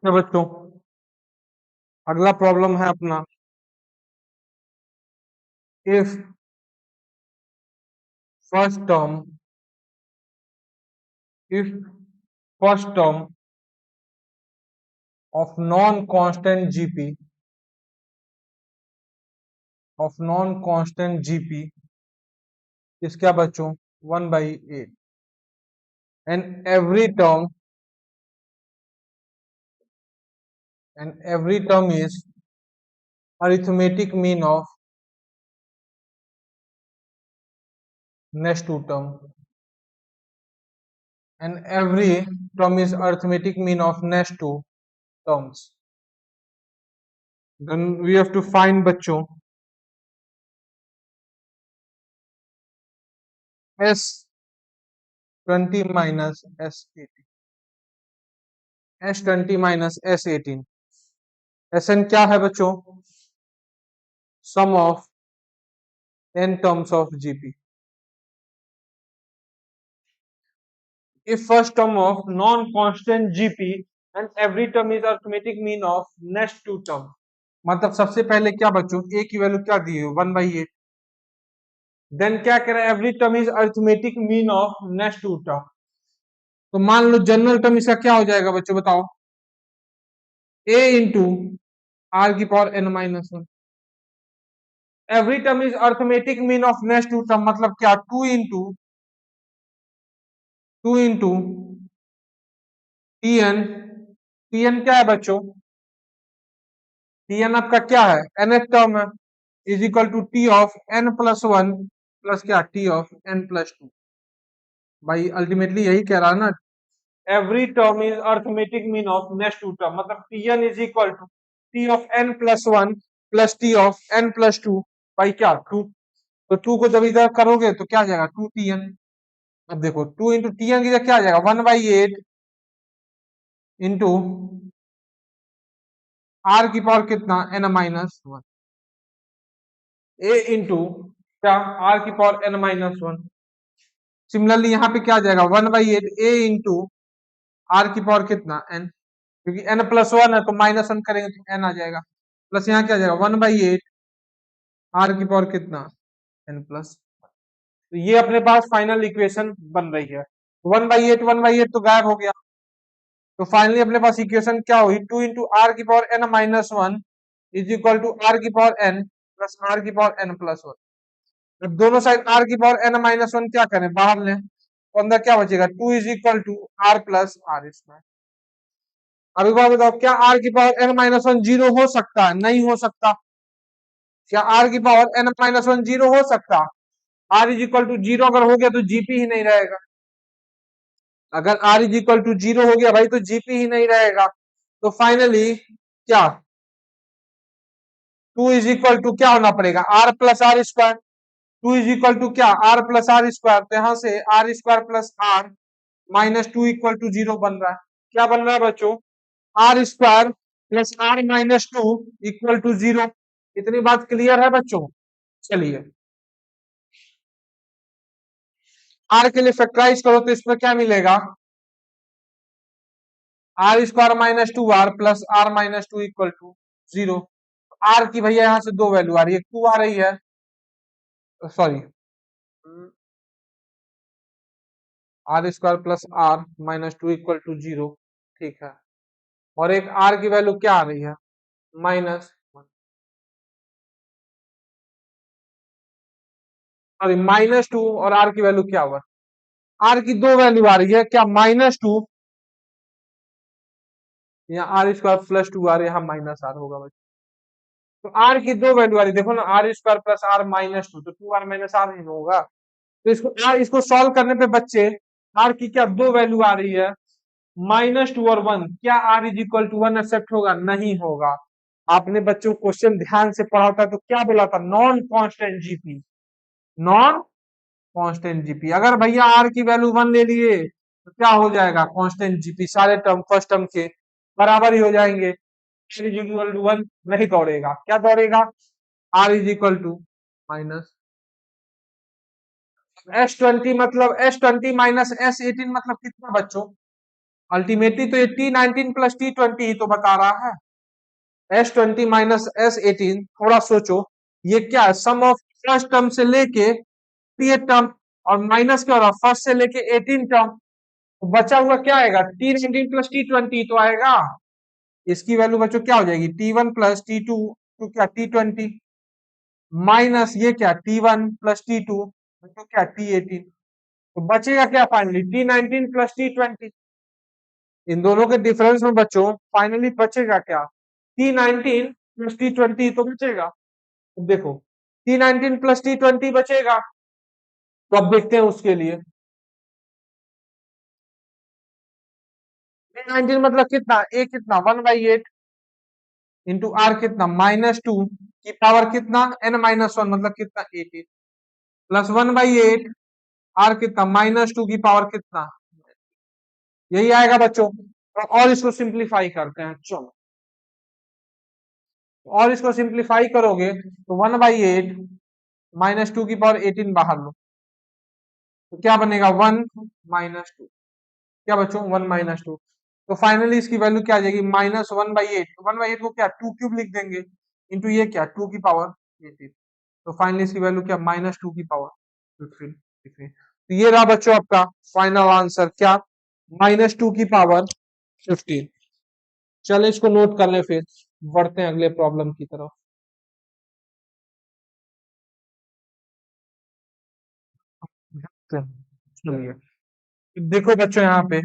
तो बच्चों अगला प्रॉब्लम है अपना, if first term if first term of non constant GP इस क्या बच्चों 1/8 and every term is arithmetic mean of next two term and every term is arithmetic mean of next two terms, then we have to find बच्चों S20 minus S18 Sn क्या है बच्चों? सम of n terms of GP. If first term of non-constant GP and every term is arithmetic mean of next two term, मतलब सबसे पहले क्या बच्चों a की वैल्यू क्या दी है 1/8, देन क्या करें every term is arithmetic mean of next two term, तो मान लो जनरल टर्म इसका क्या हो जाएगा बच्चों बताओ, a इंटू आर की power n-1, every term is arithmetic mean of next two term मतलब क्या 2 इंटू tn क्या है बच्चों, tn आपका क्या है nth टर्म है, is equal to T of n+1 plus क्या टी ऑफ n+2, भाई अल्टीमेटली यही कह रहा है ना, every term is arithmetic mean of next two term मतलब tn is equal to t of n+1 plus t of n+2 by क्या 2, तो 2 को जब इधर करोगे तो क्या आ जाएगा 2tn, अब देखो 2 इंटू tn की क्या आ जाएगा 1/8 इंटू r की पावर कितना n-1 a इंटू क्या r की पावर n-1, सिमिलरली यहाँ पे क्या आ जाएगा 1/8 a इंटू r की पावर कितना n, क्योंकि n+1 है तो -1 करेंगे तो n आ जाएगा, प्लस यहाँ क्या आ जाएगा 1/8 r की पावर कितना n+, तो ये अपने पास फाइनल इक्वेशन बन रही है, 1/8 तो गायब हो गया, तो फाइनली अपने पास इक्वेशन क्या हुई 2 इंटू आर की power n-1 is equal to R की पावर n प्लस आर की पावर n+1, अब दोनों साइड आर की पावर n-1 क्या करें बाहर लें, तो अंदर क्या बचेगा 2 is equal to R plus R square, अब एक बार बताओ क्या आर की पावर n-1 जीरो हो सकता है, नहीं हो सकता, क्या आर की पावर n-1 जीरो हो सकता, R is equal to zero अगर हो गया तो जीपी ही नहीं रहेगा, अगर R is equal to zero हो गया भाई तो जीपी ही नहीं रहेगा, तो फाइनली क्या 2 इज इक्वल टू क्या होना पड़ेगा R plus R square, 2 is equal to क्या आर प्लस आर स्क्वायर, तो यहां से R square plus R -2 equal to zero बन रहा है, क्या बन रहा है बच्चों R square plus R -2 equal to zero, इतनी बात क्लियर है बच्चों, चलिए आर के लिए फैक्टराइज करो तो इसमें क्या मिलेगा R square -2r plus R -2 equal to zero, R की भैया यहां से दो वैल्यू आ रही है 2 आ रही है, sorry R square plus R -2 equal to zero, ठीक है, और एक आर की वैल्यू क्या आ रही है -2 और आर की वैल्यू क्या हुआ, आर की दो वैल्यू आ रही है क्या -2 या आर स्क्वायर प्लस 2 आर यहाँ -r होगा बच्चों, तो आर की दो वैल्यू आ रही देखो ना आर स्क्वायर प्लस आर -2 तो 2r -r ही होगा, तो इसको सॉल्व करने पे बच्चे आर की क्या दो वैल्यू आ रही है -2 और 1, क्या R is equal to 1 except होगा, नहीं होगा, आपने बच्चों क्वेश्चन ध्यान से पढ़ा था तो क्या बोला था non constant GP, non constant GP, अगर भैया आर की वैल्यू 1 ले लिए तो क्या हो जाएगा कांस्टेंट जीपी, सारे टर्म फर्स्ट टर्म के बराबर ही हो जाएंगे, आर इज इक्वल टू 1 नहीं दौड़ेगा, क्या दौड़ेगा R is equal to minus S20 मतलब S20 -S18 मतलब कितना बच्चों अल्टीमेटली तो ये T19 प्लस T20 ही तो बता रहा है। S20 माइनस S18, थोड़ा सोचो, ये क्या है, सम ऑफ फर्स्ट टर्म से लेके T8 टर्म, और माइनस क्या हो रहा, फर्स्ट से लेके 18 टर्म, तो बचा हुआ क्या आएगा, T19 प्लस T20 तो आएगा। इसकी वैल्यू बच्चों क्या हो जाएगी, T1 प्लस T2 तो क्या T20, माइनस ये क्या T1 प्लस T2 तो क्या T18, तो बचेगा क्या फाइनली, T19 प्लस T20। इन दोनों के डिफरेंस में बच्चों फाइनली बचेगा क्या, T19 प्लस T20 तो बचेगा। अब देखो T19 प्लस T20 बचेगा, तो अब देखते हैं उसके लिए। T19 मतलब कितना, ए कितना 1/8 इंटू आर कितना -2 की पावर कितना n-1 मतलब कितना 18 प्लस 1/8 आर कितना -2 की पावर कितना, यही आएगा बच्चों। और इसको सिंप्लीफाई करते हैं, चलो, और इसको सिंप्लीफाई करोगे तो 1/8 -2 की पावर 18 बाहर लो, तो क्या बनेगा 1 - 2, क्या बच्चों 1 - 2, तो फाइनली इसकी वैल्यू क्या आ जाएगी -1/8, 1/8 को क्या 2 क्यूब लिख देंगे इंटू ये क्या 2 की पावर 18, तो फाइनली इसकी वैल्यू क्या -2 की पावर 15। तो ये रहा बच्चों आपका फाइनल आंसर, क्या -2 की पावर 15। चलो इसको नोट कर ले, फिर बढ़ते हैं अगले प्रॉब्लम की तरफ। चलिए देखो बच्चों यहाँ पे,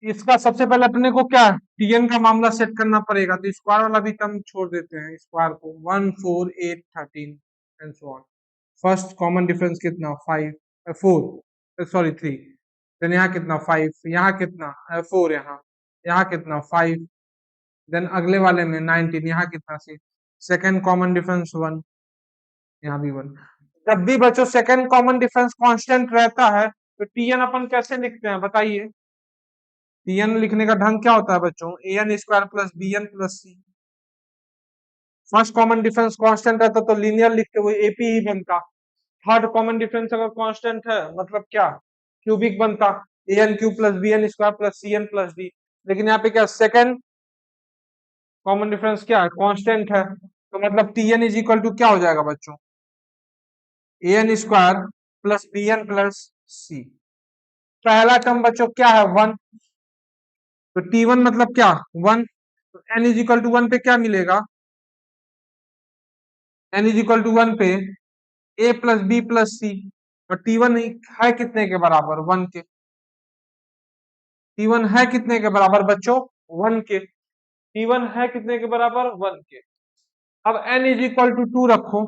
इसका सबसे पहले अपने को क्या टीएन का मामला सेट करना पड़ेगा, तो स्क्वायर वाला भी टर्म छोड़ देते हैं, स्क्वायर को 1 4 8 13 and so on. First common difference कितना 5 4 सॉरी 3, देन यहाँ कितना 5, यहाँ कितना 4, यहाँ कितना 5, देन अगले वाले में 19, यहाँ कितना 6, सेकेंड कॉमन डिफरेंस 1, यहाँ भी 1। जब भी बच्चों सेकेंड कॉमन डिफरेंस कांस्टेंट रहता है तो टीएन अपन कैसे लिखते हैं बताइए, टीएन लिखने का ढंग क्या होता है बच्चों, an square plus bn plus c। First common difference constant रहता तो लीनियर लिखते हुए एपी ही बनता, थर्ड कॉमन डिफरेंस अगर कांस्टेंट है मतलब क्या क्यूबिक बनता, an cube plus bn square plus cn plus d। लेकिन यहाँ पे क्या सेकंड कॉमन डिफरेंस क्या है कांस्टेंट है, तो मतलब टीएन इज इक्वल टू क्या हो जाएगा बच्चों, an square plus bn plus c। पहला टर्म बच्चों क्या है 1, तो T1 मतलब क्या 1, तो n इज इक्वल टू 1 पे क्या मिलेगा, n इज इक्वल टू 1 पे a प्लस बी प्लस सी, और T1 है कितने के बराबर 1 के, T1 है कितने के बराबर बच्चों 1 के, T1 है कितने के बराबर 1 के। अब n इज इक्वल टू 2 रखो,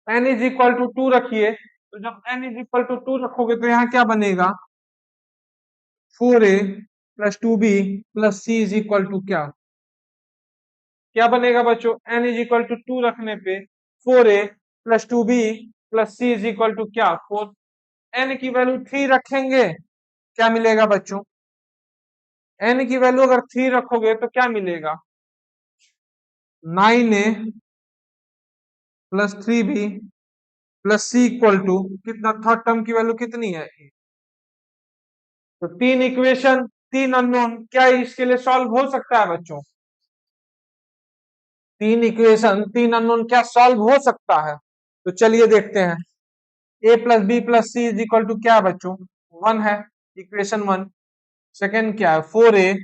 n इज इक्वल टू 2 रखिए, तो जब n इज इक्वल टू 2 रखोगे तो यहाँ क्या बनेगा 4a plus 2b plus c is equal to क्या, क्या बनेगा बच्चों n इज इक्वल टू 2 रखने पे 4a plus 2b plus c is equal to क्या 4, n की वैल्यू 3 रखेंगे क्या मिलेगा बच्चों, n की वैल्यू अगर 3 रखोगे तो क्या मिलेगा 9a plus 3b plus c equal to कितना, थर्ड टर्म की वैल्यू कितनी है, तो तीन इक्वेशन तीन अननोन, क्या इसके लिए सॉल्व हो सकता है बच्चों, तीन इक्वेशन तीन अननोन क्या सॉल्व हो सकता है, तो चलिए देखते हैं। A plus B plus C is equal to क्या है बच्चों 1 है, इक्वेशन 1। सेकंड क्या है 4a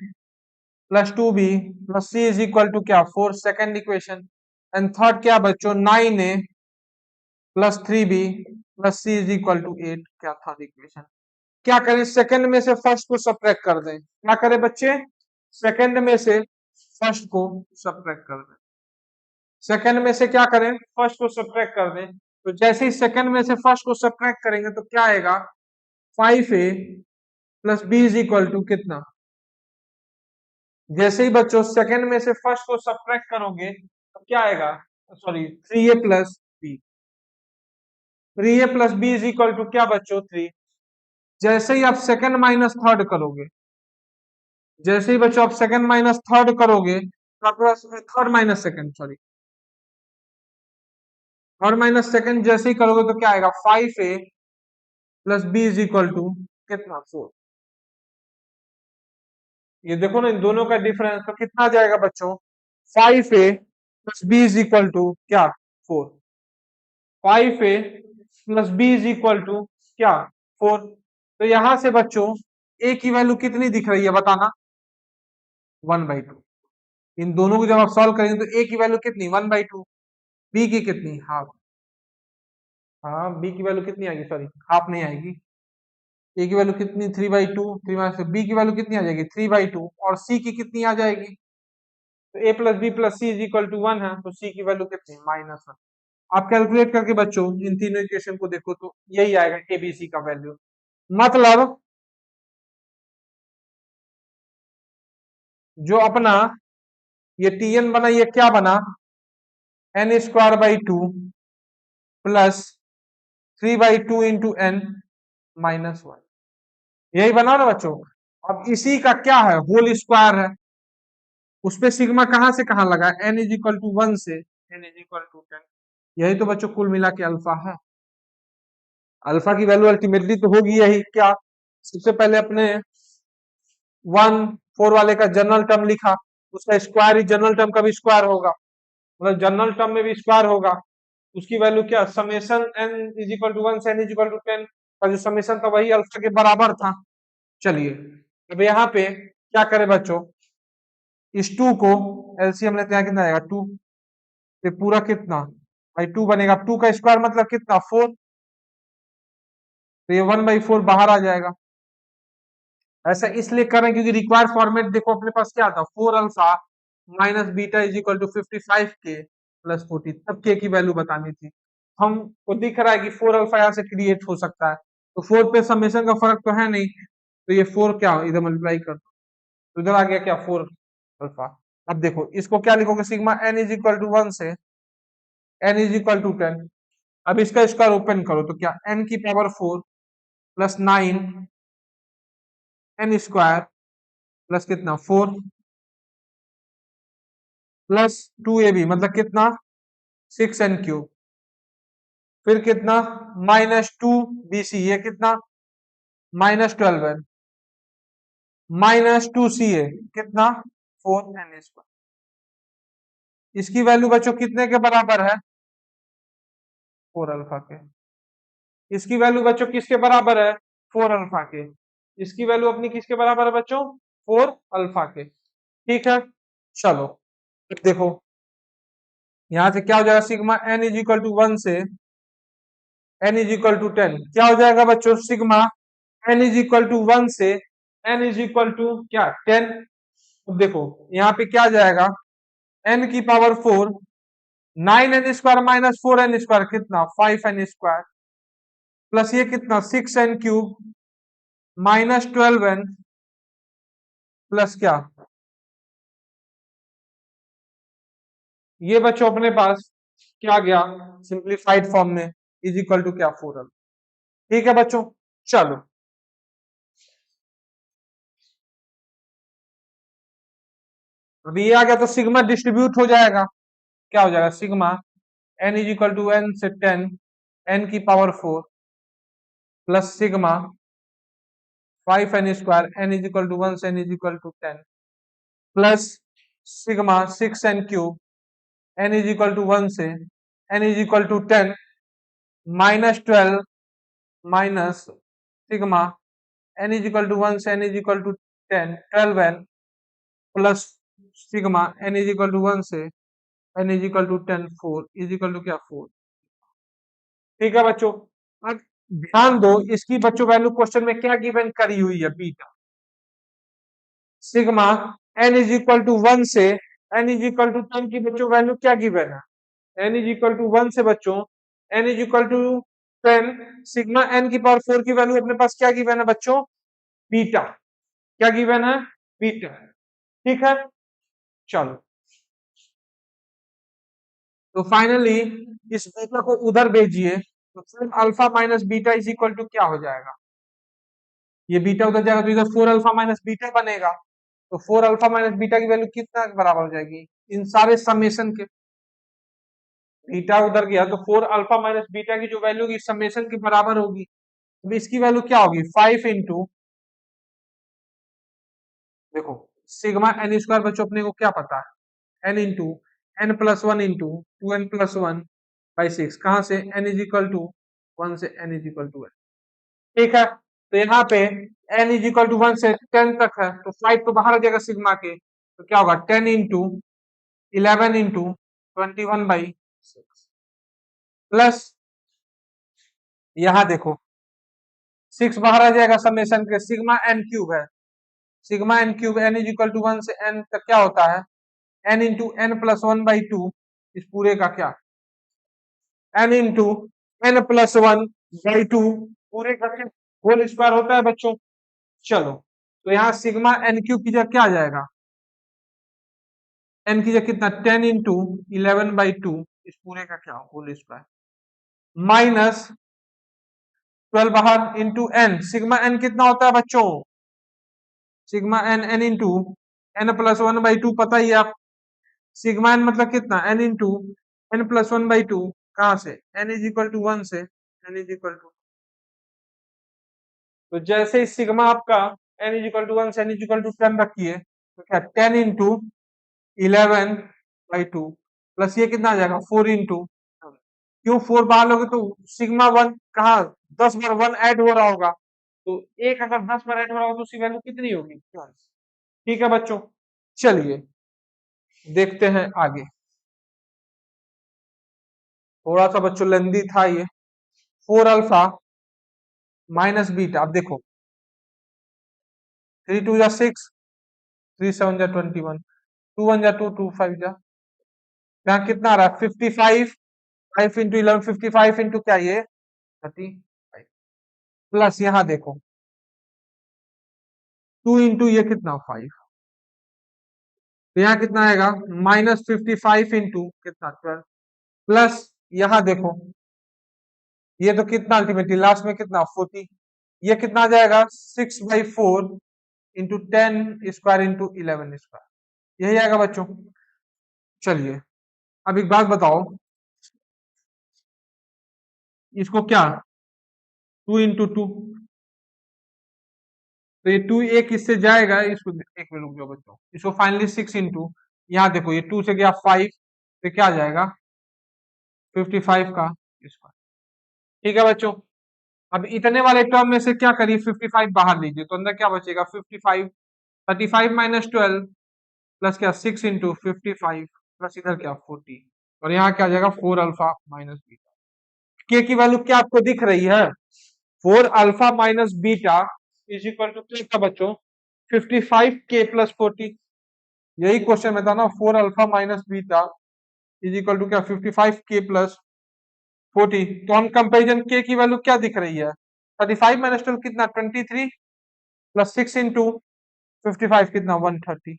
plus 2b plus C is equal to क्या 4, सेकंड इक्वेशन। एंड थर्ड क्या बच्चों 9a plus 3b plus C is equal to 8, क्या थर्ड इक्वेशन। क्या करें सेकंड में से फर्स्ट को सब्ट्रैक्ट कर दें, क्या करें बच्चे सेकंड में से फर्स्ट को सब्ट्रैक्ट कर दें, सेकंड में से क्या करें फर्स्ट को सब्ट्रैक्ट कर दें, तो जैसे ही सेकंड में से फर्स्ट को सब्ट्रैक्ट करेंगे तो क्या आएगा 5a plus B is equal to कितना, जैसे ही बच्चों सेकंड में से फर्स्ट को सब्ट्रैक्ट करोगे तो क्या आएगा, sorry 3a plus B, 3a plus B is equal to क्या बच्चों 3। जैसे ही आप सेकंड माइनस थर्ड करोगे, जैसे ही बच्चों आप सेकंड माइनस थर्ड करोगे तो आपके पास थर्ड माइनस सेकंड सॉरी और माइनस सेकंड जैसे ही करोगे तो क्या आएगा 5a plus B is equal to कितना 4। ये देखो ना इन दोनों का डिफरेंस तो कितना आ जाएगा बच्चों 5a plus B is equal to क्या 4। 5a plus B is equal to क्या 4। तो यहां से बच्चों a की वैल्यू कितनी दिख रही है बताना 1/2। इन दोनों को जब आप सॉल्व करेंगे तो a की वैल्यू कितनी 1/2, b की कितनी हाफ। हाँ b की वैल्यू कितनी आएगी सॉरी हाफ नहीं आएगी। a की वैल्यू कितनी 3/2, 3 से b की वैल्यू कितनी आ जाएगी 3/2 और c की कितनी आ जाएगी। तो a plus B plus C is equal to 1 है तो c की वैल्यू कितनी -1। आप कैलकुलेट करके बच्चों इन तीनों इक्वेशन को देखो तो यही आएगा एबीसी का वैल्यू। मतलब जो अपना ये टीएन बना ये क्या बना n² 2 प्लस 3/2 इंटू n -1 यही बना ना बच्चों। अब इसी का क्या है होल स्क्वायर है उस पे सिग्मा कहां से कहां लगा n इज इक्वल टू 1 से n इज इक्वल टू 10। यही तो बच्चों कुल मिला के अल्फा है। अल्फा की वैल्यू अल्टीमेटली तो होगी यही क्या। सबसे पहले अपने 1 4 वाले का जनरल टर्म लिखा उसका स्क्वायर ही जनरल टर्म का भी स्क्वायर होगा मतलब जनरल टर्म में भी स्क्वायर होगा। उसकी वैल्यू क्या summation n is equal to 1 से n इज इक्वल टू 10 का जो समेशन था वही अल्फा के बराबर था। चलिए अब यहाँ पे क्या करें बच्चों इस 2 को एलसीएम लेते हैं कितना आएगा 2 ये पूरा कितना भाई 2 बनेगा 2 का स्क्वायर मतलब कितना 4 तो ये 1/4 बाहर आ जाएगा। ऐसा इसलिए कर रहे हैं क्योंकि रिक्वायर्ड फॉर्मेट देखो अपने पास क्या था 4 alpha minus beta is equal to 55 के प्लस 40 तब के की वैल्यू बतानी थी। हमको दिख रहा है कि 4 अल्फा यहाँ से क्रिएट हो सकता है तो 4 पे समेशन का फर्क तो है नहीं तो ये 4 क्या इधर मल्टीप्लाई कर दो तो इधर आ गया क्या 4 अल्फा। अब देखो इसको क्या लिखोगे sigma n is equal to 1 से n इज इक्वल टू 10। अब इसका स्क्वायर ओपन करो तो क्या n की power 4 plus 9 n square plus कितना 4 प्लस 2ab मतलब कितना 6n³ फिर कितना -2bc ये कितना -12n -2ca कितना 4n²। इसकी वैल्यू बच्चों कितने के बराबर है 4 अल्फा के। इसकी वैल्यू बच्चों किसके बराबर है 4 अल्फा के। इसकी वैल्यू अपनी किसके बराबर है बच्चों 4 अल्फा के। ठीक है चलो देखो यहां से क्या हो जाएगा sigma n is equal to 1 से n इज इक्वल टू 10 क्या हो जाएगा बच्चों sigma n is equal to 1 से n इज इक्वल टू क्या 10। अब देखो यहाँ पे क्या जाएगा n की पावर 4 9n² माइनस 4n² कितना 5n² प्लस ये कितना 6n³ -12n प्लस क्या ये बच्चों अपने पास क्या गया सिंप्लीफाइड फॉर्म में इज इक्वल टू क्या 4n। ठीक है बच्चों चलो अभी ये आ गया तो सिग्मा डिस्ट्रीब्यूट हो जाएगा क्या हो जाएगा sigma n is equal to n से 10 n की power 4 plus sigma 5n² n is equal to 1 से n is equal to 10 plus sigma 6n³ n is equal to 1 से n is equal to 10 -12 minus sigma n is equal to 1 से n is equal to 10 12n plus sigma n is equal to 1 से n is equal to 10 4 is equal to क्या 4। ठीक है बच्चों अब ध्यान दो इसकी बच्चों वैल्यू क्वेश्चन में क्या गिवन करी हुई है beta sigma n is equal to 1 से n इज इक्वल टू 10 की बच्चों वैल्यू क्या गिवन है n इज इक्वल टू 1 से बच्चों n is equal to 10 sigma n की पावर 4 की वैल्यू अपने पास क्या गिवन है बच्चों बीटा क्या गिवन है बीटा। ठीक है चलो तो फाइनली इस बीटा को उधर भेजिए तो फिर alpha minus beta is equal to क्या हो जाएगा ये बीटा उधर जाएगा तो इधर 4 अल्फा माइनस बीटा बनेगा तो 4 अल्फा माइनस बीटा की वैल्यू कितना के बराबर हो जाएगी इन सारे समेशन के बीटा उधर गया तो 4 अल्फा माइनस बीटा की जो वैल्यू होगी समेशन के बराबर होगी। अब इसकी वैल्यू क्या होगी 5 इंटू, देखो सिग्मा एन स्क्वायर बच्चों अपने को क्या पता है, N into N plus one into 2n+1/6, कहां से n इज इक्वल टू 1 से n is equal to n। ठीक है, तो यहाँ पे n इज इक्वल टू 1 से 10 तक है, तो 5 तो बाहर आ जाएगा सिग्मा के, तो क्या होगा 10 इंटू 11 इंटू 21/6 प्लस, यहाँ देखो 6 बाहर आ जाएगा समेशन के, सिग्मा एन क्यूब है, sigma N cube N is equal to 1 से n तक क्या होता है n इंटू n+1/2, इस पूरे का क्या n इंटू n+1/2 पूरे का क्या होल स्क्वायर होता है बच्चों। चलो तो यहाँ सिग्मा एन क्यूब की जगह क्या आ जाएगा, एन की जगह कितना 10 इंटू 11/2, इस पूरे का क्या होल स्क्वायर, माइनस 12 बाहर इंटू एन, सिग्मा एन कितना होता है बच्चों, sigma N N into n+1/2 पता ही है आप, सिग्मा एन मतलब कितना n इंटू n+1/2, कहां से n इज इक्वल टू 1 से n इज इक्वल टू, तो जैसे ही सिग्मा आपका n इज इक्वल टू 1 से n इज इक्वल टू 10 रखिए, तो क्या 10 इंटू 11/2 प्लस ये कितना आ जाएगा 4 इंटू, क्यों 4 बाहर लोगे तो सिग्मा 1 कहा 10 बार 1 ऐड हो रहा होगा, तो एक अगर 10 बार ऐड हो रहा होगा तो उसकी वैल्यू कितनी होगी 12। ठीक है बच्चों, चलिए देखते हैं आगे, थोड़ा सा बच्चों लेंदी था ये। 4 अल्फा माइनस बीटा, अब देखो 3 2 जा 6, 3 7 जा 21, 2 1 जा 2, 2 5 जा, यहाँ कितना आ रहा है 55, 5 इंटू 11 55 इंटू क्या ये 35, प्लस यहाँ देखो 2 इंटू ये कितना 5, तो यहाँ कितना आएगा -55 इंटू कितना 12, प्लस यहाँ देखो ये तो कितना अल्टीमेटली लास्ट में कितना 40, ये कितना आ जाएगा 6/4 इंटू 10 स्क्वायर इंटू 11 स्क्वायर, यही आएगा बच्चों। चलिए अब एक बात बताओ, इसको क्या 2 इंटू 2, तो ये 2 एक इससे जाएगा, इसको एक में रुक जाओ बच्चों, इसको फाइनली 6 इंटू, यहाँ देखो ये 2 से गया 5, तो क्या आ जाएगा 55 का स्क्वायर। ठीक है बच्चों, अब इतने वाले टर्म में से क्या करिए 55 बाहर लीजिए, तो अंदर क्या बचेगा 55, 35 माइनस 12 प्लस क्या 6 इंटू 55 प्लस इधर क्या 40, और यहाँ क्या आ जाएगा 4 अल्फा माइनस बीटा, के की वैल्यू क्या आपको दिख रही है 4 alpha minus beta is equal to क्या बच्चों 55 के प्लस 40, यही क्वेश्चन में था ना 4 alpha minus beta is equal to क्या 55 के प्लस 40, तो हम कंपेरिजन के की वैल्यू क्या दिख रही है 35 माइनस 12 कितना 23 प्लस 6 इंटू 55 कितना 130,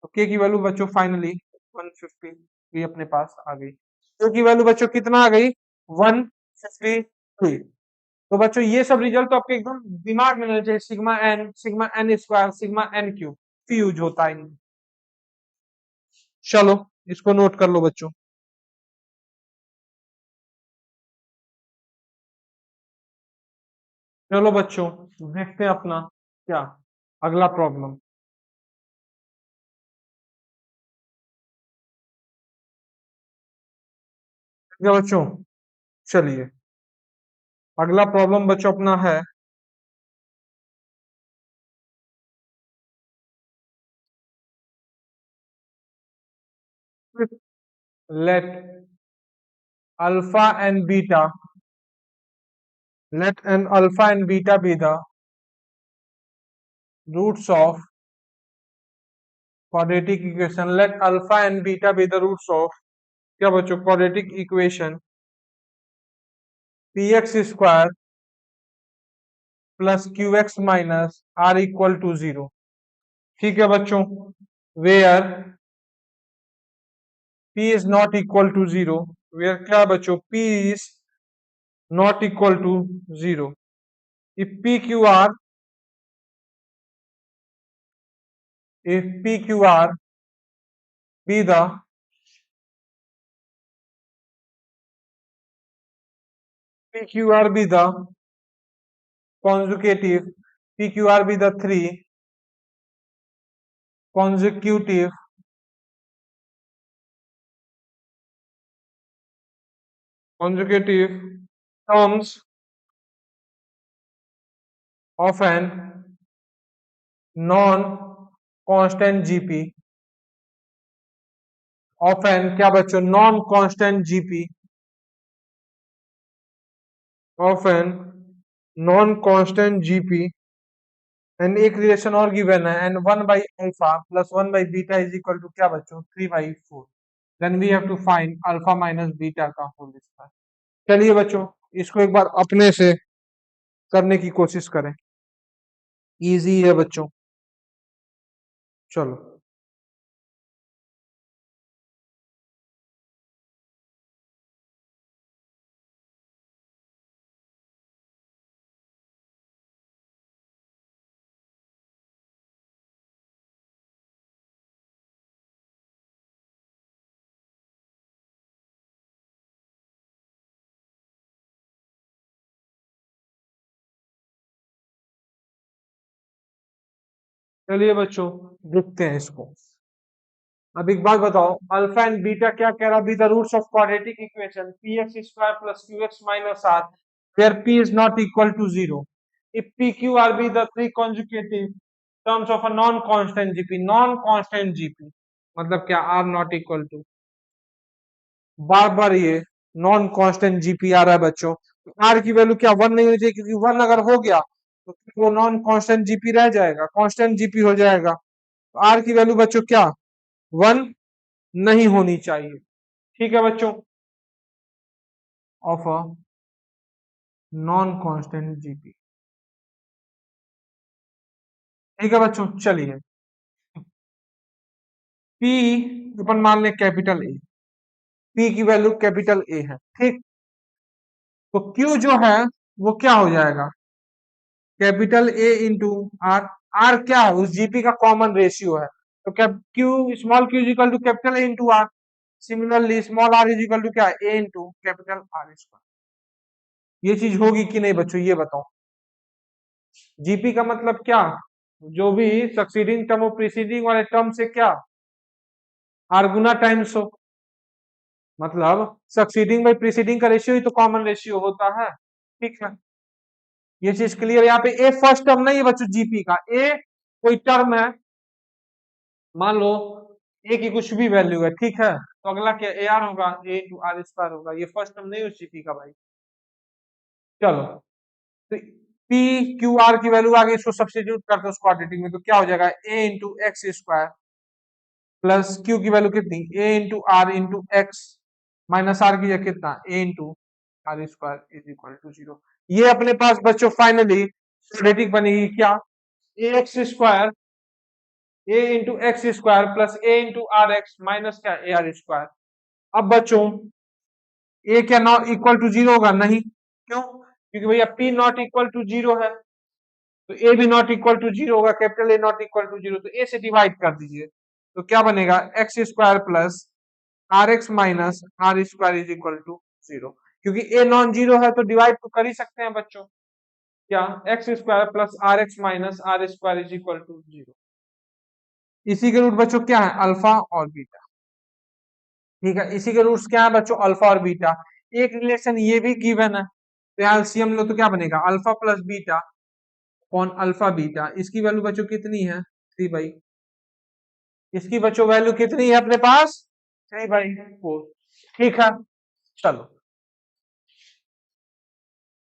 तो के की वैल्यू बच्चों फाइनली 150 भी अपने पास आ गई, के की वैल्यू बच्चों कितना आ गई 153। तो बच्चों ये सब रिजल्ट तो आपके एकदम दिमाग में रहना चाहिए, sigma N square sigma N cube use होता है इनमें। चलो इसको नोट कर लो बच्चों। चलो बच्चों देखते हैं अपना क्या अगला प्रॉब्लम। ठीक है बच्चों, चलिए अगला प्रॉब्लम बच्चों अपना है let alpha and beta, let an alpha and beta be the roots of quadratic equation, let alpha and beta be the roots of क्या बच्चों quadratic equation px square plus qx minus r equal to 0। ठीक है बच्चों, where p is not equal to 0, where क्या बच्चों p is not equal to 0, if pqr be the PQR be the consecutive, PQR be the three consecutive terms of an non-constant GP, of an क्या बच्चों non-constant GP, of an non-constant GP, and एक relation और given है, and 1/अल्फा plus 1/बीटा is equal to क्या बच्चों 3/4, then we have to find alpha minus beta का होल स्क्वायर। चलिए बच्चों इसको एक बार अपने से करने की कोशिश करें, इजी है बच्चों। चलो चलिए बच्चों देखते हैं इसको। अब एक बात बताओ, अल्फा एंड बीटा क्या कह रहा, be the roots of quadratic equation px² plus qx minus r where p is not equal to 0 if pq are be the three consecutive terms of a non constant gp, non constant gp मतलब क्या r not equal to, बार बार ये non constant GP आ रहा है बच्चों, तो are की value क्या 1 नहीं होनी चाहिए, क्योंकि 1 अगर हो गया तो वो नॉन कांस्टेंट जीपी रह जाएगा, कांस्टेंट जीपी हो जाएगा। तो आर की वैल्यू बच्चों क्या 1 नहीं होनी चाहिए, ठीक है बच्चों, of a non constant GP. ठीक है बच्चों, चलिए पी अपन मान ले कैपिटल ए, पी की वैल्यू कैपिटल ए है, ठीक। तो क्यू जो है वो क्या हो जाएगा capital A into R, R क्या है उस जीपी का कॉमन रेशियो है, तो Q small Q is equal to capital A into R, similarly small R is equal to क्या A into capital R square. ये चीज होगी कि नहीं बच्चों ये बताओ, जीपी का मतलब क्या, जो भी सक्सीडिंग टर्म और प्रीसीडिंग वाले टर्म से क्या आर गुना टाइम्स हो, मतलब सक्सीडिंग बाई प्रीसीडिंग का रेशियो ही तो कॉमन रेशियो होता है, ठीक है। ये चीज क्लियर, यहाँ पे ए फर्स्ट टर्म नहीं है बच्चों जीपी का, ए कोई टर्म है, मान लो ए की कुछ भी वैल्यू है, ठीक है, तो अगला क्या ए आर होगा, ए इंटू आर स्क्वायर होगा, ये फर्स्ट टर्म नहीं है जीपी का भाई। चलो तो पी क्यू आर की वैल्यू आगे इसको सब्स्टिट्यूट करते हैं उस क्वाड्रेटिक में, तो क्या हो जाएगा A into x square plus Q की वैल्यू कितनी A into R into X minus R की जगह कितना A into R square is equal to 0। ये अपने पास बच्चों फाइनली क्वाड्रेटिक बनेगी क्या A X square, A into x square plus A into R X minus क्या ए आर स्क्वायर। अब बच्चों ए क्या नॉट इक्वल टू 0 होगा, नहीं, क्यों, क्योंकि भैया पी नॉट इक्वल टू 0 है, तो ए भी नॉट इक्वल टू 0 होगा, capital A not equal to 0, तो ए से डिवाइड कर दीजिए, तो क्या बनेगा X square plus R X minus R square is equal to 0, क्योंकि ए नॉन जीरो है तो डिवाइड तो कर ही सकते हैं बच्चों, क्या X square plus R X minus R square is equal to 0। इसी के रूट बच्चों क्या है अल्फा और बीटा, ठीक है, इसी के रूट्स क्या है बच्चों अल्फा और बीटा। एक रिलेशन ये भी गिवन है, तो यहाँ एलसीएम लो तो क्या बनेगा alpha plus beta upon alpha beta, इसकी वैल्यू बच्चों कितनी है 3/, इसकी बच्चों वैल्यू कितनी है अपने पास 3/4, ठीक है। चलो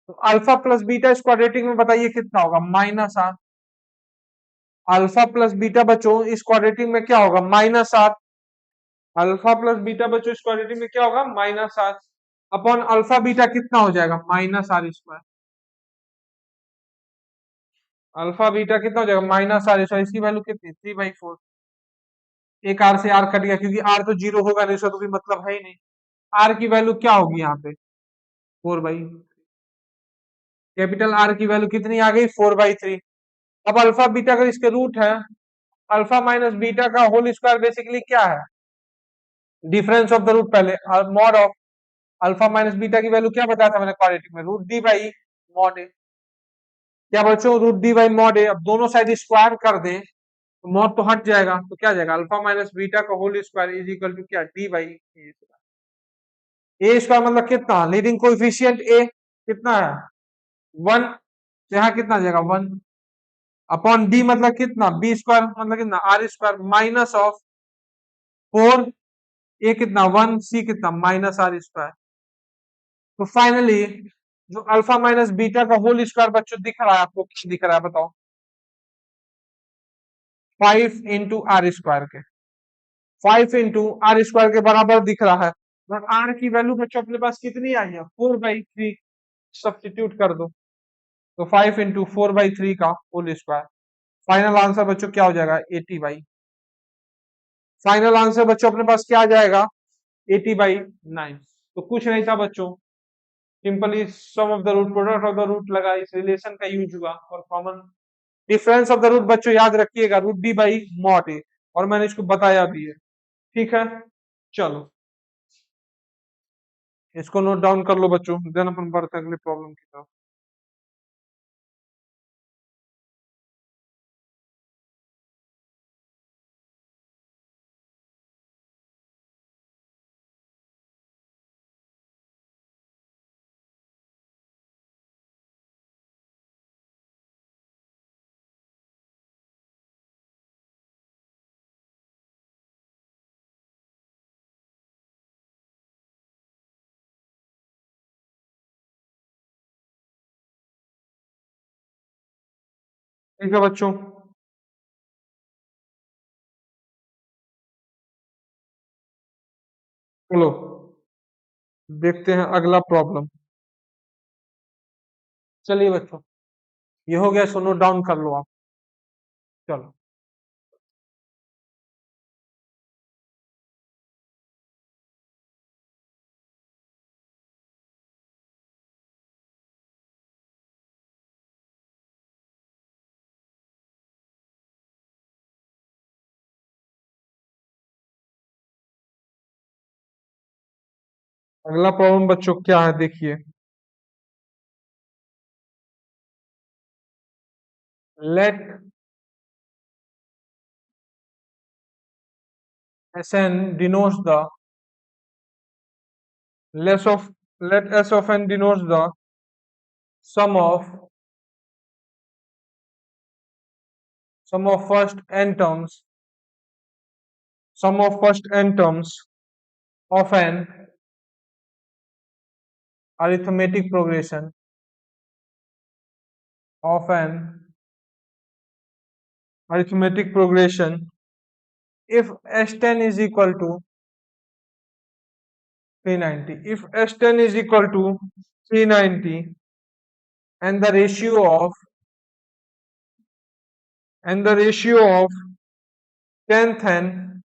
तो अल्फा प्लस बीटा इस क्वाड्रेटिक में बताइए कितना होगा -8, अल्फा प्लस बीटा बच्चों इस क्वाड्रेटिक में क्या होगा -8, अल्फा प्लस बीटा बच्चों इस क्वाड्रेटिक में क्या होगा -8 अपॉन अल्फा बीटा कितना हो जाएगा -r², अल्फा बीटा कितना हो जाएगा -r², इसकी वैल्यू कितनी 3/4, एक आर से आर कट गया क्योंकि आर तो 0 होगा नहीं, उसका तो कोई मतलब है ही नहीं, आर की वैल्यू क्या होगी यहाँ पे 4/, कैपिटल आर की वैल्यू कितनी आ गई 4/3। अब अल्फा बीटा अगर इसके रूट है, अल्फा माइनस बीटा का होल स्क्वायर बेसिकली क्या है डिफरेंस ऑफ द रूट, पहले mod of alpha minus beta की वैल्यू क्या बताया था मैंने क्वाड्रेटिक में, रूट डी बाई मॉड ए। क्या बच्चों, रूट डी बाई मॉड ए। अब दोनों साइड स्क्वायर कर दें तो मॉड तो हट जाएगा, तो क्या जाएगा, अल्फा माइनस बीटा का whole square is equal to क्या, डी बाई ए स्क्वायर। मतलब कितना, लीडिंग कोएफिशिएंट ए कितना है, 1, तो यहाँ कितना आ जाएगा 1 अपॉन डी मतलब कितना, बी स्क्वायर मतलब कितना, आर स्क्वायर माइनस ऑफ 4, ए कितना 1, सी कितना माइनस आर स्क्वायर। तो फाइनली जो अल्फा माइनस बीटा का होल स्क्वायर बच्चों दिख रहा है आपको, क्या दिख रहा है बताओ, 5 इंटू आर स्क्वायर के, 5 इंटू आर स्क्वायर के बराबर दिख रहा है। बट आर की वैल्यू बच्चों अपने पास कितनी आई है, 4/3, सब्स्टिट्यूट कर दो तो 5 इंटू 4/3 का होल स्क्वायर। फाइनल आंसर बच्चों क्या हो जाएगा, 80/। फाइनल आंसर बच्चों अपने पास क्या आ जाएगा, 80/9। तो कुछ नहीं था बच्चों, simply sum of the root, product of the root लगा, इस रिलेशन का यूज हुआ, और common difference of the root बच्चों याद रखिएगा, root D by mod A, और मैंने इसको बताया भी है। ठीक है, चलो इसको नोट डाउन कर लो बच्चों, देन अपन बढ़ते हैं अगले प्रॉब्लम की तरफ। ठीक है बच्चों, चलो देखते हैं अगला प्रॉब्लम। चलिए बच्चों, ये हो गया, सो नोट डाउन कर लो आप। चलो, अगला प्रॉब्लम बच्चों क्या है देखिए, late Sn denotes the less of let S of n denotes the sum of first n terms, sum of first n terms of an arithmetic progression of an arithmetic progression if S10 is equal to 390. If S10 is equal to 390 and the ratio of 10th and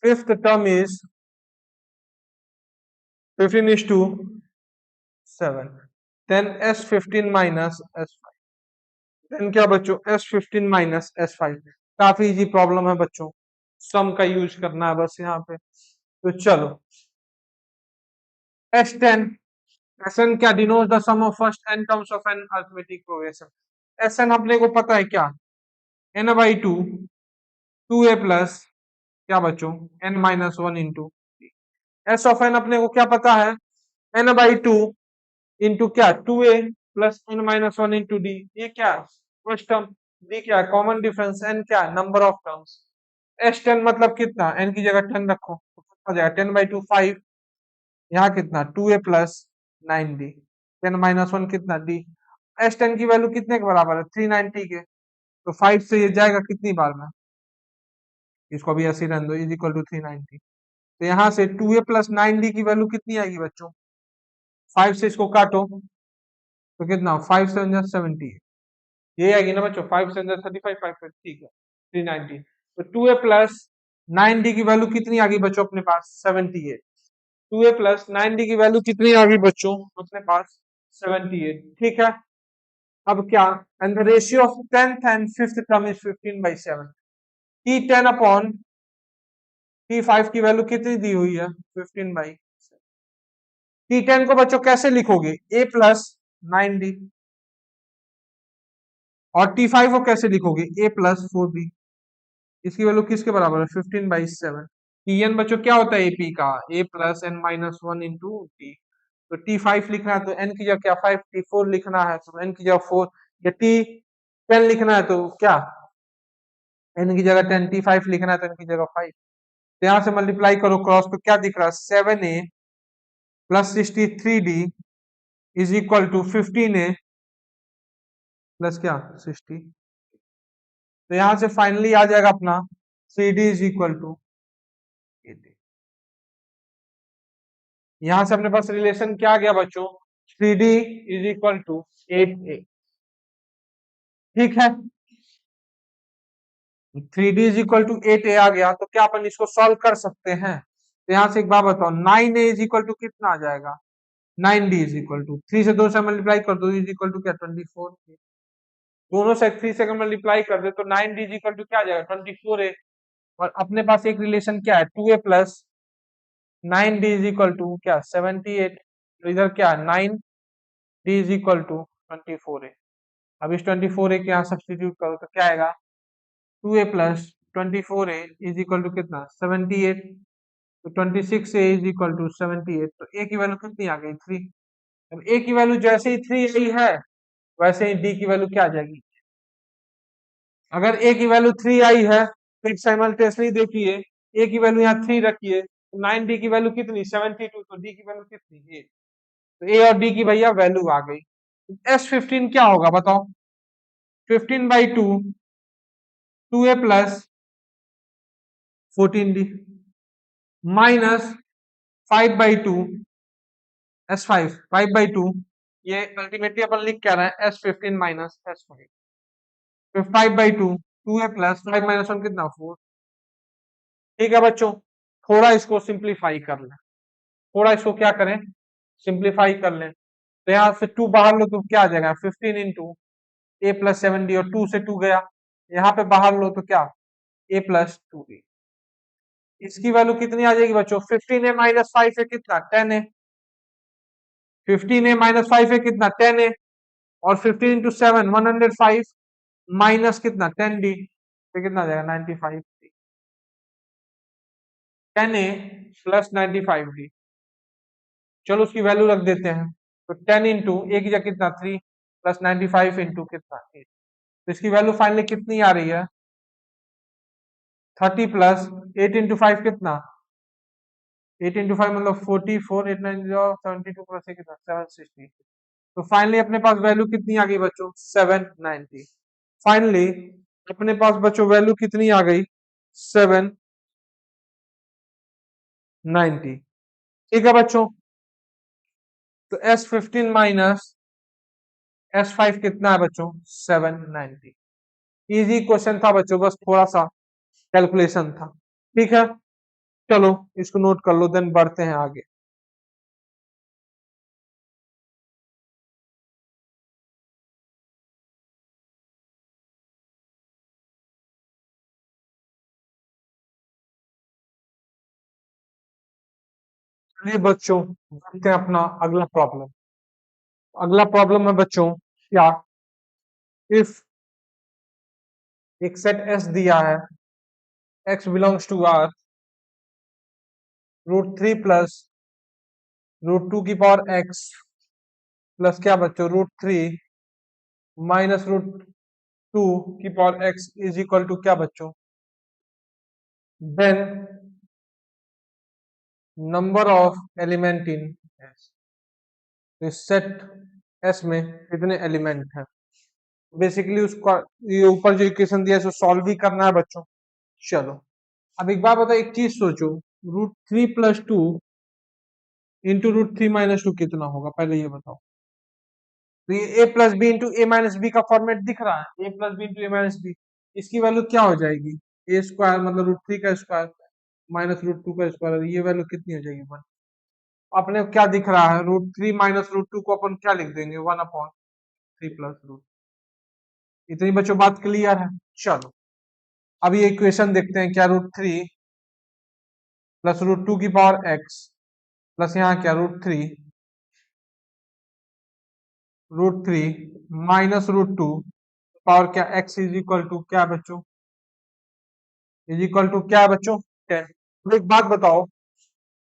fifth term is 15 is to 7, then S15 minus S5, then क्या बच्चों, S15 minus S5। काफी easy problem है बच्चों, सम का use करना है बस यहाँ पे। तो चलो, S10, Sn क्या denote the sum of first n terms of an arithmetic progression. Sn अपने को पता है क्या, n/2 2a प्लस क्या बच्चों, n-1 into S of N अपने को क्या पता है, n/2 इंटू क्या 2a plus n-1 into D. ये क्या फर्स्ट टर्म, डी क्या कॉमन डिफरेंस, n क्या नंबर ऑफ टर्म्स। S10 मतलब कितना, n की जगह 10 रखो तो कितना हो जाएगा, 10/2 5, यहाँ कितना 2a प्लस 9d, 10-1 कितना d। S10 की वैल्यू कितने के बराबर है, 390 के, तो 5 से ये जाएगा कितनी बार में, इसको भी ऐसे रहने दो, इज इक्वल टू 390। तो यहाँ से 2a प्लस 9d की वैल्यू कितनी आएगी बच्चों, 5 से इसको काटो तो कितना, 5 से 70, ये आएगी ना बच्चों, 5 से 35 5, ठीक है 390। तो 2a प्लस 9d की वैल्यू कितनी आ गई बच्चों अपने पास, 78। 2a प्लस 9d की वैल्यू कितनी आ गई बच्चों अपने पास, 78। ठीक है, अब क्या, and the ratio of 10th and 5th term is 15/7, कि 10 अपॉन T5 की वैल्यू कितनी दी हुई है 15/7। T10 को बच्चों कैसे लिखोगे a प्लस 9d, और T5 को कैसे लिखोगे a प्लस 4d। इसकी वैल्यू किसके बराबर है 15/7। Tn बच्चों क्या होता है AP का a plus n minus 1 into T. तो T5 लिखना है तो n की जगह क्या 5, T4 लिखना है तो n की जगह 4, या T10 लिखना है तो क्या n की जगह 10, T5 लिखना है तो n की जगह 5। तो यहां से मल्टीप्लाई करो क्रॉस, तो क्या दिख रहा है 7a plus 63d is equal to 15a plus क्या 60। तो यहां से फाइनली आ जाएगा अपना 3d इज इक्वल टू 80। यहां से अपने पास रिलेशन क्या आ गया बच्चों 3d is equal to 8a। ठीक है, 3d is equal to 8a आ गया, तो क्या अपन इसको सॉल्व कर सकते हैं। तो यहां से एक बात बताओ 9a इज इक्वल टू कितना आ जाएगा 9d इज इक्वल टू 3 से 2 से मल्टीप्लाई कर दो इज इक्वल टू क्या 24। दोनों से 3 से मल्टीप्लाई कर दे तो 9d इज इक्वल टू क्या आ जाएगा 24a। और अपने पास एक रिलेशन क्या है 2a plus 9d is equal to क्या 78। तो इधर क्या 9d is equal to 24a। अब इस 24a के यहाँ सब्सटीट्यूट करो तो क्या आएगा 2a plus 24a is equal to कितना 78। तो 26a इज इक्वल टू 78। तो a की वैल्यू कितनी आ गई 3। अब a की वैल्यू जैसे ही 3 आई है वैसे ही d की वैल्यू क्या आ जाएगी। अगर a की वैल्यू 3 आई है फिर साइमल्टेनियसली देखिए a की वैल्यू यहाँ 3 रखिए तो 9d की वैल्यू कितनी 72। तो d की वैल्यू कितनी a। तो a और d की भैया वैल्यू आ गई। S15 क्या होगा बताओ 15/2 2a plus 14d minus 5/2 S5 5/2। ये अल्टीमेटली अपन लिख क्या रहे हैं S15 माइनस S5। फिर 5/2 2a प्लस 5 माइनस 1 कितना 4। ठीक है बच्चों, थोड़ा इसको सिंप्लीफाई कर लें, थोड़ा इसको क्या करें सिंप्लीफाई कर लें। तो यहाँ से 2 बाहर लो तो क्या आ जाएगा 15 इंटू a प्लस 7d, और 2 से 2 गया यहाँ पे बाहर लो तो क्या a प्लस 2d। इसकी वैल्यू कितनी आ जाएगी बच्चों 15a माइनस 5 है कितना 10a। 15a माइनस 5 है कितना 10a, और 15 इंटू 7 105 माइनस कितना 10d तो कितना आ जाएगा 95। 10a प्लस 95d, चलो उसकी वैल्यू रख देते हैं। तो 10 इंटू ए की जगह कितना 3 प्लस 95 इंटू कितना 8। तो इसकी वैल्यू फाइनली कितनी आ रही है 30 प्लस 8 इंटू 5 कितना 8 इंटू 5 मतलब 44 8 9 72 प्लस कितना 760। तो फाइनली अपने पास वैल्यू कितनी आ गई बच्चों 790। फाइनली अपने पास बच्चों वैल्यू कितनी आ गई 790। ठीक है बच्चों, तो S15 माइनस S5 कितना है बच्चों 790। इजी क्वेश्चन था बच्चों, बस थोड़ा सा कैलकुलेशन था। ठीक है, चलो इसको नोट कर लो देन बढ़ते हैं आगे। चलिए बच्चों देखते हैं अपना अगला प्रॉब्लम। अगला प्रॉब्लम है बच्चों क्या इफ एक सेट S दिया है x belongs to R √3 plus √2 की पावर x प्लस क्या बच्चों √3 माइनस √2 की power x is equal to क्या बच्चों then number of element in S। तो इस सेट S में कितने एलिमेंट हैं बेसिकली उसका ये ऊपर जो इक्वेशन दिया है उसको सॉल्व भी करना है बच्चों। चलो अब एक बार बताओ एक चीज सोचो √3 + 2 इंटू √3 - 2 कितना होगा पहले ये बताओ। तो ये a plus B into A minus B का फॉर्मेट दिख रहा है a plus B into A minus B. इसकी वैल्यू क्या हो जाएगी ए स्क्वायर मतलब √3 का स्क्वायर माइनस √2 का स्क्वायर, ये वैल्यू कितनी हो जाएगी 1। अपने को क्या दिख रहा है √3 माइनस √2 को अपन क्या लिख देंगे 1/3 प्लस √। इतनी बच्चों बात क्लियर है। चलो अब ये इक्वेशन देखते हैं क्या √3 प्लस रूट टू की पावर एक्स प्लस यहाँ क्या root three minus root two power क्या एक्स इज इक्वल टू क्या बच्चों, इज इक्वल टू क्या बच्चों 10। तो एक बात बताओ,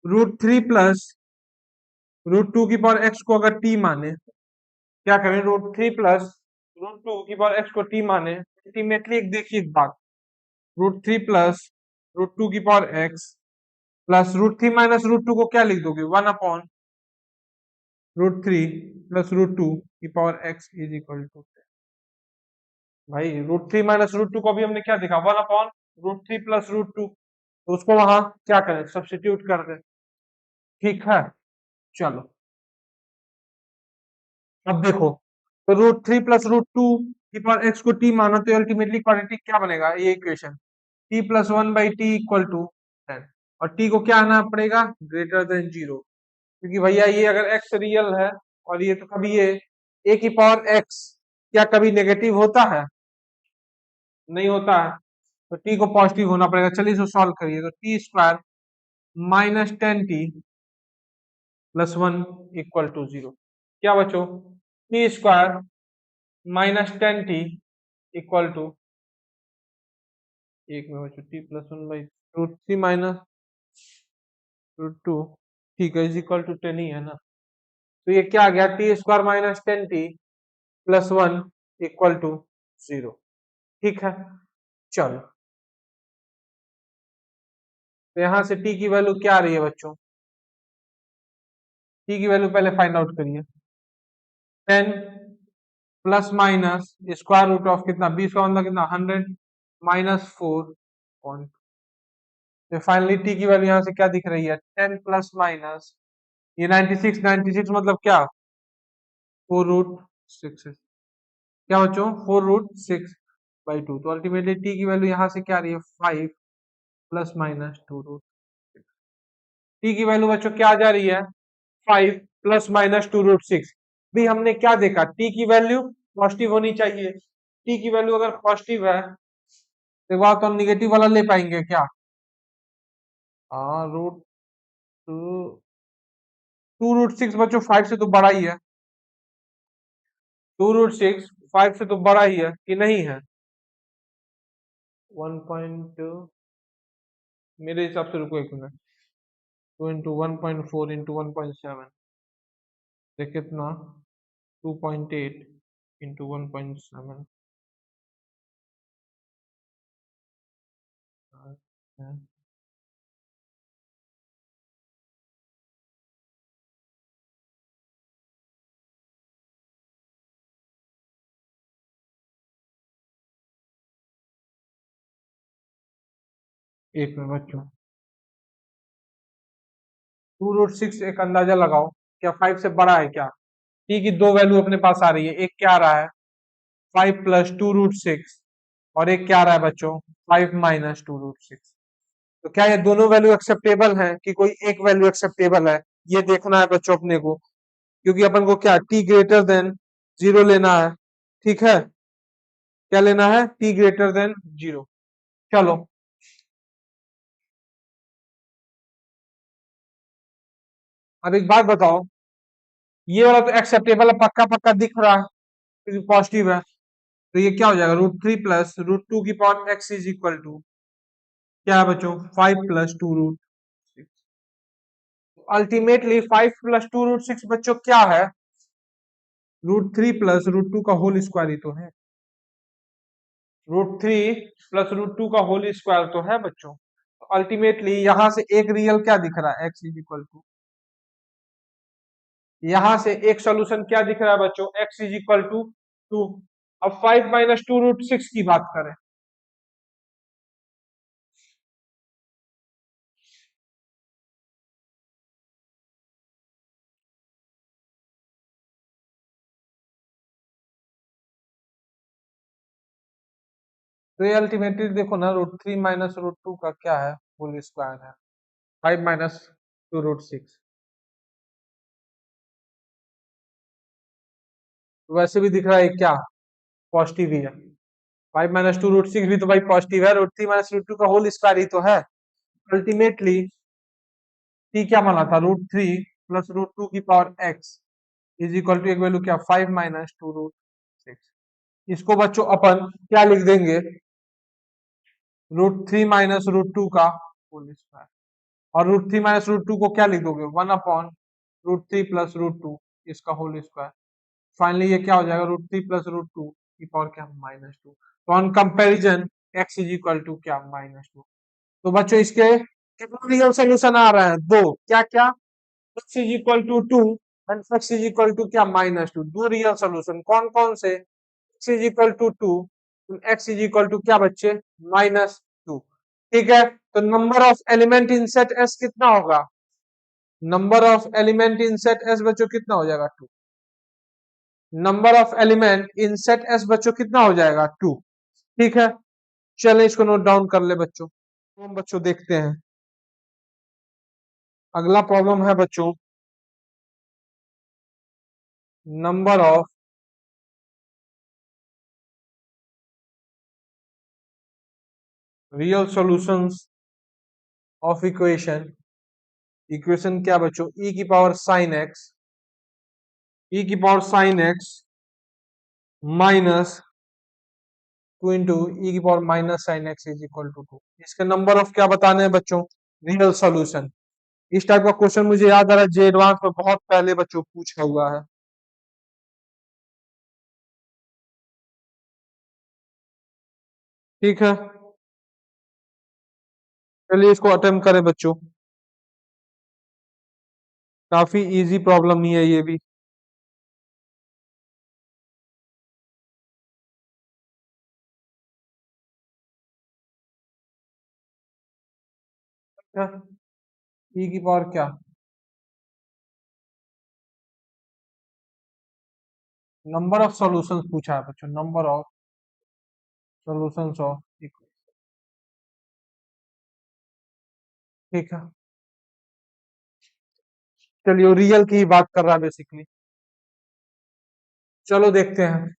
root three plus root two की पावर एक्स को अगर टी माने, क्या करें, root three plus root two की पावर एक्स को टी माने, अल्टीमेटली एक देखिए एक बात, root three plus root two की power X plus root three minus root two को क्या लिख दोगे, 1/रूट थ्री प्लस रूट टू की power X is equal to, भाई root three minus root two को भी हमने क्या देखा, 1/रूट थ्री प्लस रूट टू, तो उसको वहां क्या करें, सब्स्टिट्यूट कर दें। ठीक है, चलो अब देखो, तो root three plus root two की पावर एक्स को टी माना तो अल्टीमेटली क्वाड्रेटिक क्या बनेगा, ये इक्वेशन t+1/t=10, और t को क्या आना पड़ेगा, ग्रेटर देन जीरो, क्योंकि भैया ये अगर x रियल है और ये तो कभी ये a की पावर x क्या कभी नेगेटिव होता है, नहीं होता है, तो t को पॉजिटिव होना पड़ेगा। चलिए इसको सॉल्व करिए, तो t² -10t+1 = 0, क्या बच्चों, t² -10t = एक में बच्चों t+1/√3 माइनस रूट टू, ठीक है, इज इक्वल टू 10 ही है ना, तो ये क्या आ गया, t² -10t+1 = 0। ठीक है, चलो, तो यहां से t की वैल्यू क्या आ रही है बच्चों, t की वैल्यू पहले फाइंड आउट करिए, 10 plus minus square root of कितना, 20 का मतलब कितना 100 -4, तो फाइनली टी की वैल्यू यहाँ से क्या दिख रही है, 10 प्लस माइनस ये 96 मतलब क्या, 4√6, क्या बच्चों 4√6/2, तो अल्टीमेटली टी की वैल्यू यहाँ से क्या आ रही है, 5 ± 2√6। टी की वैल्यू बच्चों क्या आ जा रही है, 5 ± 2√6। भी हमने क्या देखा, टी की वैल्यू पॉजिटिव होनी चाहिए, टी की वैल्यू अगर पॉजिटिव है तो बात तो हम निगेटिव वाला ले पाएंगे क्या, हाँ रूट टू 2√6 बच्चों 5 से तो बड़ा ही है, 2√6 5 से तो बड़ा ही है कि नहीं है, 1.2, मेरे हिसाब से रुको एक मिनट, 2 × 1.4 × 1.7, देख कितना 2.8 × 1.7, एक मिनट बच्चों, 2√6 एक अंदाजा लगाओ, क्या 5 से बड़ा है क्या, टी की दो वैल्यू अपने पास आ रही है, एक क्या आ रहा है 5 + 2√6, और एक क्या आ रहा है बच्चों 5 - 2√6, तो क्या ये दोनों वैल्यू एक्सेप्टेबल है कि कोई एक वैल्यू एक्सेप्टेबल है, ये देखना है बच्चों अपने को, क्योंकि अपन को क्या t ग्रेटर देन जीरो लेना है। ठीक है, क्या लेना है, t ग्रेटर देन जीरो। चलो अब एक बात बताओ, ये वाला तो एक्सेप्टेबल है, पक्का पक्का दिख रहा है क्योंकि पॉजिटिव है, तो ये क्या हो जाएगा, √3 + √2 की power x is equal to क्या है बच्चों, 5 + 2√6। अल्टीमेटली 5 + 2√6 बच्चों क्या है, √3 + √2 का होल स्क्वायर ही तो है, √3 + √2 का होल स्क्वायर तो है बच्चों, अल्टीमेटली यहां से एक रियल क्या दिख रहा है, x इज इक्वल टू, यहां से एक सोल्यूशन क्या दिख रहा है बच्चों, x इज इक्वल टू 2। अब 5 - 2√6 की बात करें, तो ये अल्टीमेटली देखो ना, √3 - √2 का क्या है, होल स्क्वायर है, 5 - 2√6, वैसे भी दिख रहा है क्या, पॉजिटिव ही है, 5 - 2√6 भी तो भाई पॉजिटिव है, √3 - √2 का होल स्क्वायर ही तो है अल्टीमेटली। टी क्या माना था, √3 प्लस √2 की power X is equal to एक वैल्यू क्या 5 माइनस 2√6। इसको बच्चों अपन क्या लिख देंगे, √3 माइनस √2 का होल स्क्वायर, और √3 माइनस √2 को क्या लिख दोगे 1/√3 प्लस √2 इसका होल स्क्वायर। फाइनली ये क्या हो जाएगा, √3 प्लस √2 की पावर क्या -2। तो on comparison x is equal to क्या -2। तो बच्चों इसके कितना रियल सोल्यूशन आ रहा है, दो, क्या क्या, x is equal to 2 and x is equal to क्या -2, दो रियल सोल्यूशन। कौन कौन से, x is equal to 2, x is equal to क्या बच्चे -2। ठीक है, तो number of element in set S कितना होगा, number of element in set S बच्चों कितना हो जाएगा 2। Number of element in set S बच्चों कितना हो जाएगा 2। ठीक है, चले इसको नोट डाउन कर ले बच्चों। तो हम बच्चों देखते हैं अगला प्रॉब्लम है बच्चों, number of real solutions of equation. Equation क्या बच्चों, e की पावर साइन एक्स, e की power sine X minus 2 into E की power minus sine x is equal to 2। इसके नंबर ऑफ क्या बताने हैं बच्चों, रियल सॉल्यूशन। इस टाइप का क्वेश्चन मुझे याद आ रहा है जे एडवांस में बहुत पहले बच्चों पूछा हुआ है। ठीक है, चलिए इसको अटेम्प्ट करें बच्चों, काफी इजी प्रॉब्लम ही है ये भी। ई की पावर क्या, नंबर ऑफ सॉल्यूशंस पूछा है बच्चों, number of solutions of equation. ठीक है, चलिए रियल की ही बात कर रहा है बेसिकली, चलो देखते हैं।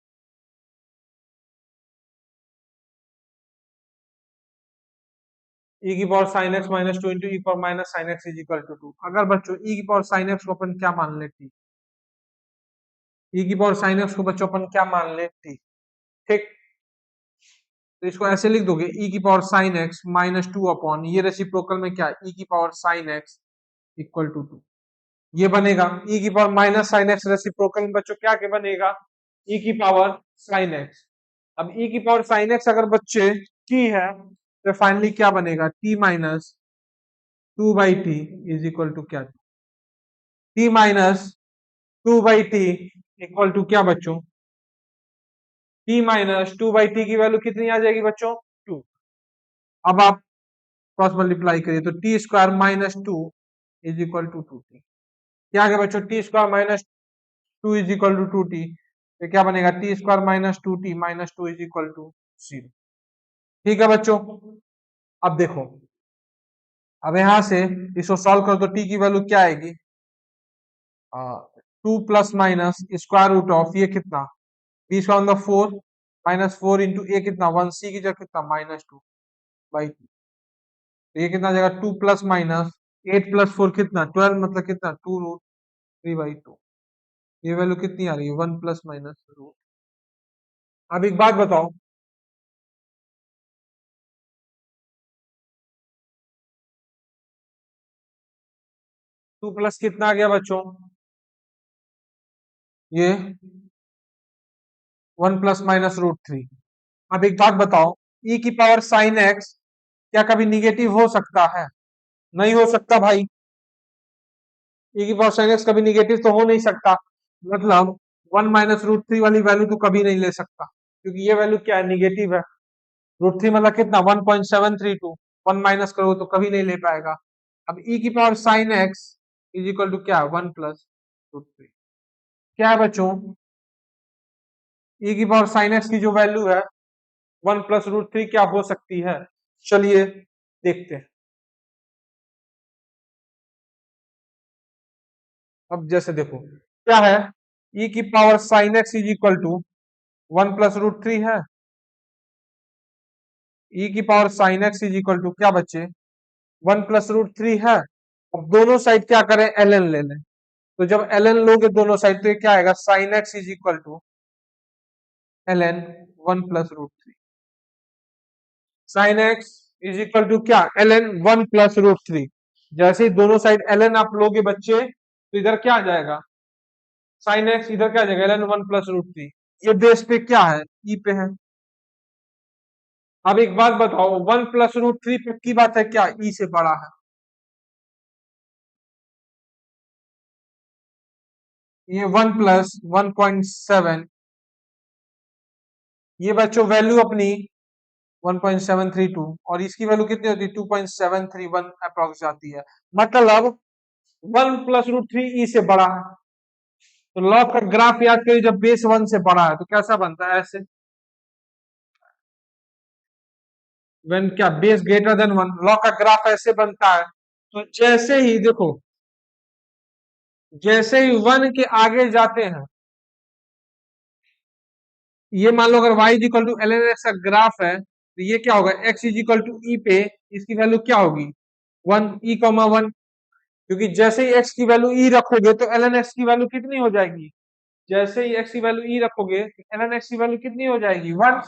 e की power sine X minus 2 into E power minus sine x is equal to 2। अगर बच्चों e की पावर साइन एक्स को अपन क्या मान ले टी, e की पावर साइन एक्स को बच्चों अपन क्या मान ले टी। ठीक, तो इसको ऐसे लिख दोगे e की पावर साइन एक्स -2 अपॉन ये रेसिप्रोकल में क्या e की power sine x equal to 2। ये बनेगा e की power minus sine x reciprocal में बच्चों क्या के बनेगा e की पावर साइन एक्स। अब e की पावर साइन एक्स अगर बच्चे की है तो फाइनली क्या बनेगा t minus 2/t is equal to क्या, t minus 2/t equal to क्या बच्चों, t माइनस 2/t की वैल्यू कितनी आ जाएगी बच्चों 2। अब आप क्रॉस मल्टीप्लाई करिए तो t square -2 is equal to 2t। क्या है बच्चों, t square -2 is equal to 2t, तो क्या बनेगा t square -2t -2 is equal to 0। ठीक है बच्चों, अब देखो, अब यहां से इसको सॉल्व कर दो, टी की वैल्यू क्या आएगी 2 plus minus square root of ये कितना बी स्क्वायर मतलब 4 -4 इंटू ए कितना 1, सी की जगह कितना -2/2। तो ये कितना आ जाएगा 2 प्लस माइनस 8 प्लस 4 कितना 12 मतलब कितना 2√3/2। ये वैल्यू कितनी आ रही है 1 प्लस माइनस रूट। अब एक बात बताओ, 2 प्लस कितना आ गया बच्चों, ये 1 प्लस -√3। अब एक बात बताओ, e की पावर साइन एक्स क्या कभी निगेटिव हो सकता है, नहीं हो सकता भाई, e की पावर साइन एक्स कभी निगेटिव तो हो नहीं सकता। मतलब 1 -√3 वाली वैल्यू तो कभी नहीं ले सकता, क्योंकि ये वैल्यू क्या है निगेटिव है। √3 मतलब कितना 1.732, 1 माइनस करो तो कभी नहीं ले पाएगा। अब e की power sine x is equal to क्या 1 प्लस √3। क्या है बच्चों, e की पावर साइन एक्स की जो वैल्यू है 1 प्लस √3 क्या हो सकती है, चलिए देखते हैं। अब जैसे देखो क्या है, e की power sine x is equal to 1 plus √3 है, e की power sine x is equal to क्या बच्चे 1 प्लस √3 है। अब दोनों साइड क्या करें, ln ले लें। तो जब ln लोगे दोनों साइड तो ये क्या आएगा, sine x is equal to ln 1 + √3। Sine x is equal to क्या, ln 1 + √3। जैसे ही दोनों साइड ln आप लोगे बच्चे तो इधर क्या आ जाएगा, साइन एक्स, इधर क्या आ जाएगा ln 1 + √3। ये बेस पे क्या है, ई पे है। अब एक बात बताओ, 1 + √3 पे की बात है क्या, ई से बड़ा है। ये 1 + 1.7, ये बच्चों वैल्यू अपनी 1.732, और इसकी वैल्यू कितनी होती है, 2.731 अप्रोक्स जाती है। मतलब 1 + √3 ई से बड़ा है। तो लॉग का ग्राफ याद करिए, जब बेस 1 से बड़ा है तो कैसा बनता है, ऐसे। व्हेन क्या, बेस ग्रेटर देन 1, लॉग का ग्राफ ऐसे बनता है। तो जैसे ही देखो, जैसे ही 1 के आगे जाते हैं, ये मान लो अगर y is equal to ln x का ग्राफ है, तो ये क्या होगा, x is equal to e पे इसकी वैल्यू क्या होगी, 1, e, 1। क्योंकि जैसे ही x की वैल्यू e रखोगे तो ln x की वैल्यू कितनी हो जाएगी, जैसे ही x की वैल्यू e रखोगे तो ln x की वैल्यू कितनी हो जाएगी, 1।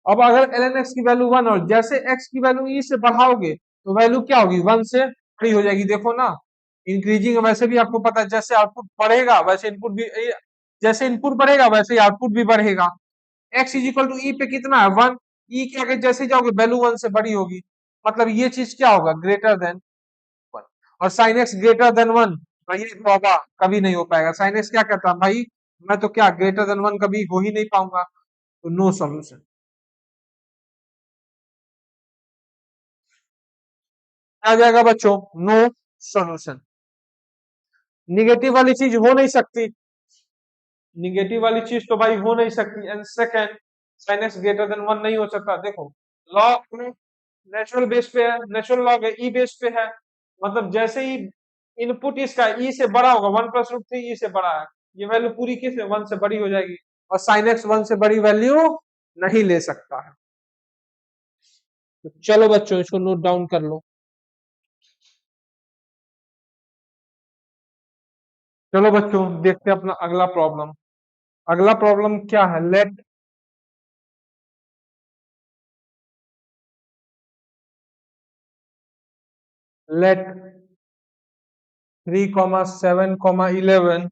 अब अगर ln x की वैल्यू 1 और जैसे x की वैल्यू e से बढ़ाओगे तो वैल्यू क्या होगी, 1 से बड़ी हो जाएगी। देखो ना, इंक्रीजिंग, वैसे भी आपको पता है जैसे आउटपुट बढ़ेगा वैसे इनपुट भी, जैसे इनपुट बढ़ेगा वैसे ही आउटपुट भी बढ़ेगा। x is equal to e पे कितना है, 1। ई के आगे जैसे जाओगे वैल्यू 1 से बड़ी होगी, मतलब ये चीज क्या होगा, ग्रेटर देन 1। और साइन एक्स ग्रेटर देन 1, भाई ये बाबा कभी नहीं हो पाएगा। साइन एक्स क्या कहता है भाई, मैं तो क्या ग्रेटर देन 1 कभी हो ही नहीं पाऊंगा, तो नो सॉल्यूशन। आ जाएगा बच्चों, नो सॉल्यूशन। निगेटिव वाली चीज हो नहीं सकती, निगेटिव वाली चीज तो भाई हो नहीं सकती। And second, sine x greater then 1 नहीं हो सकता। देखो लॉ नेचुरल बेस पे है, नेचुरल लॉग है, ई बेस पे है। मतलब जैसे ही इनपुट इसका ई से बड़ा होगा, 1 + √3 ई से बड़ा है, ये वैल्यू पूरी किस 1 से बड़ी हो जाएगी, और साइन एक्स 1 से बड़ी वैल्यू नहीं ले सकता है। तो चलो बच्चों इसको नोट डाउन कर लो। चलो बच्चों देखते हैं अपना अगला प्रॉब्लम। अगला प्रॉब्लम क्या है, लेट 3, 7, 11,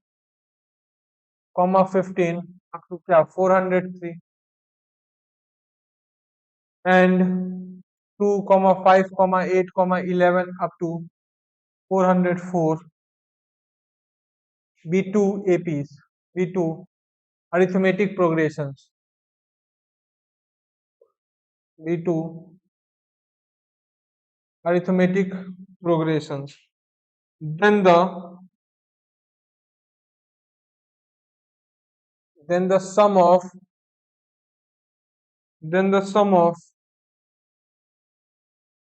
15 up to क्या 403 and 2, 5, 8, 11 up to 404 B2 APs, B2 arithmetic progressions, B2 arithmetic progressions. Then the sum of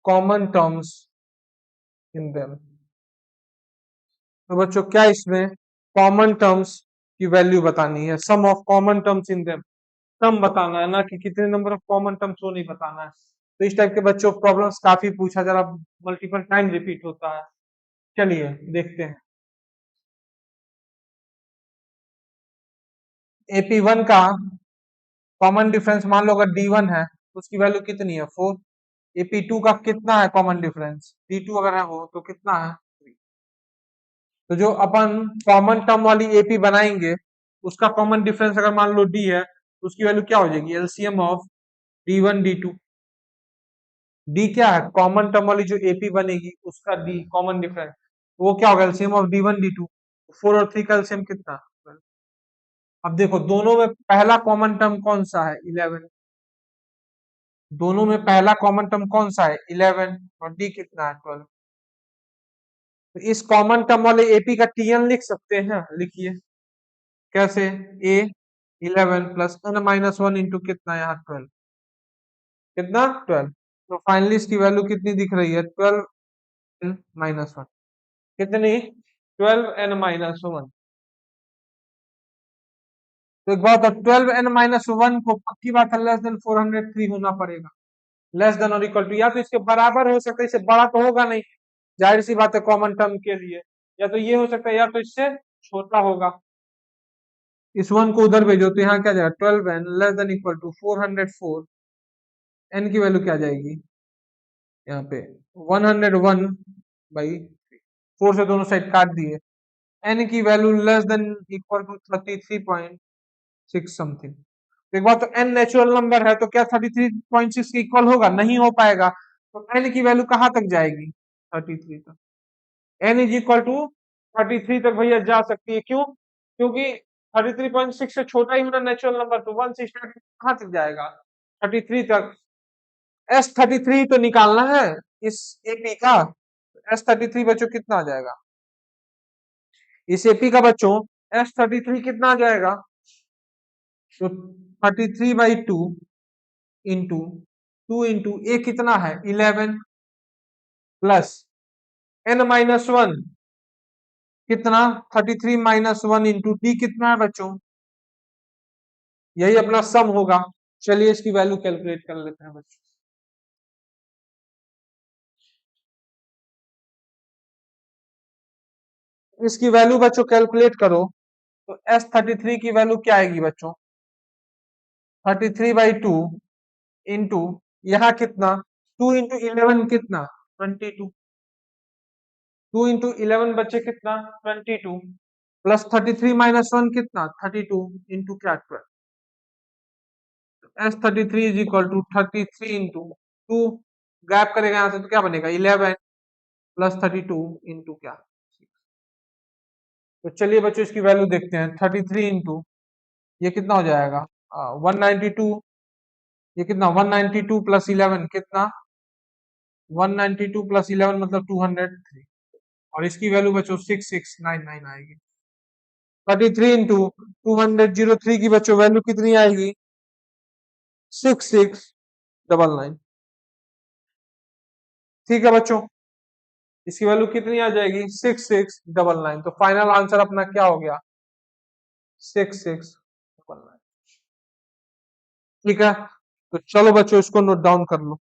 common terms in them. तो बच्चों क्या इसमें कॉमन टर्म्स की वैल्यू बतानी है, sum of common terms in them, sum बताना है ना कि कितने नंबर ऑफ कॉमन टर्म्स, वो नहीं बताना है। तो इस टाइप के बच्चों प्रॉब्लम्स काफी पूछा जरा, मल्टीपल टाइम रिपीट होता है। चलिए देखते हैं। AP1 का कॉमन डिफरेंस मान लो अगर D1 है तो उसकी वैल्यू कितनी है, 4। AP2 का कितना है कॉमन डिफरेंस, D2 अगर है हो तो कितना है, 3। तो जो अपन कॉमन टर्म वाली AP बनाएंगे उसका कॉमन डिफरेंस अगर मान लो D है तो उसकी वैल्यू क्या हो जाएगी, LCM of D1 D2। D क्या है, कॉमन टर्म वाली जो एपी बनेगी उसका डी कॉमन डिफरेंस, वो क्या होगा, एलसीएम ऑफ D1 D2। 4 और 3 का एलसीएम कितना। अब देखो दोनों में पहला कॉमन टर्म कौन सा है, 11। दोनों में पहला कॉमन टर्म कौन सा है, 11, और डी कितना है, 12। तो इस कॉमन टर्म वाले एपी का टीएन लिख सकते हैं, लिखिए कैसे, ए 11 प्लस n-1 इंटू कितना यहाँ 12, कितना 12। तो फाइनली इसकी वैल्यू कितनी दिख रही है, 12n-1, कितनी 12n-1। तो एक बात, 12n-1 को पक्की बात है लेस देन 403 होना पड़ेगा, लेस देन और इक्वल टू, या तो इसके बराबर हो सकता है, इससे बड़ा तो होगा नहीं। जाहिर सी बात है कॉमन टर्म के लिए या तो ये हो सकता है या तो इससे छोटा होगा। इस वन को उधर भेजो तो यहाँ क्या जाएगा 12n less than equal to 404। n की वैल्यू क्या जाएगी यहाँ पे 101 बाई 4 से दोनों साइड काट दिए। n की value less than equal to 33.6 something. एक बात तो n नेचुरल नंबर है तो क्या 33.6 के इक्वल होगा, नहीं हो पाएगा। तो n की वैल्यू कहां तक जाएगी 33 तक। n इज इक्वल टू 33 तक भैया जा सकती है, क्यों? क्योंकि 33.6 से छोटा ही होना नेचुरल नंबर, तो 1 से स्टार्ट कहां तक जाएगा 33 तक। S33 तो निकालना है इस एपी का। S33 बच्चों कितना आ जाएगा इस एपी का बच्चों, S33 कितना आ जाएगा तो 33/2 इंटू 2 इंटू ए कितना है 11 प्लस n-1 कितना 33 माइनस 1 इंटू डी कितना है बच्चों, यही अपना सम होगा। चलिए इसकी वैल्यू कैलकुलेट कर लेते हैं बच्चों। इसकी वैल्यू बच्चों कैलकुलेट करो तो S33 की वैल्यू क्या आएगी बच्चों 33/2 इंटू यहाँ कितना 2 इंटू 11 कितना 22, 2 इंटू 11 बच्चे कितना 22 प्लस 33 माइनस 1 कितना 32 इंटू क्या 12। S33 is equal to 33 into 2 gap करेगा यहाँ से तो क्या बनेगा 11 प्लस 32 इंटू क्या 6। तो चलिए बच्चों इसकी वैल्यू देखते हैं 33 इंटू ये कितना हो जाएगा 192, ये कितना 192 प्लस 11 कितना 192 प्लस 11 मतलब 203 और इसकी वैल्यू बच्चों 6699 आएगी। 33 इंटू 203 की बच्चों वैल्यू कितनी आएगी 6699। ठीक है बच्चों, इसकी वैल्यू कितनी आ जाएगी 6699। तो फाइनल आंसर अपना क्या हो गया 6699। ठीक है, तो चलो बच्चों इसको नोट डाउन कर लो।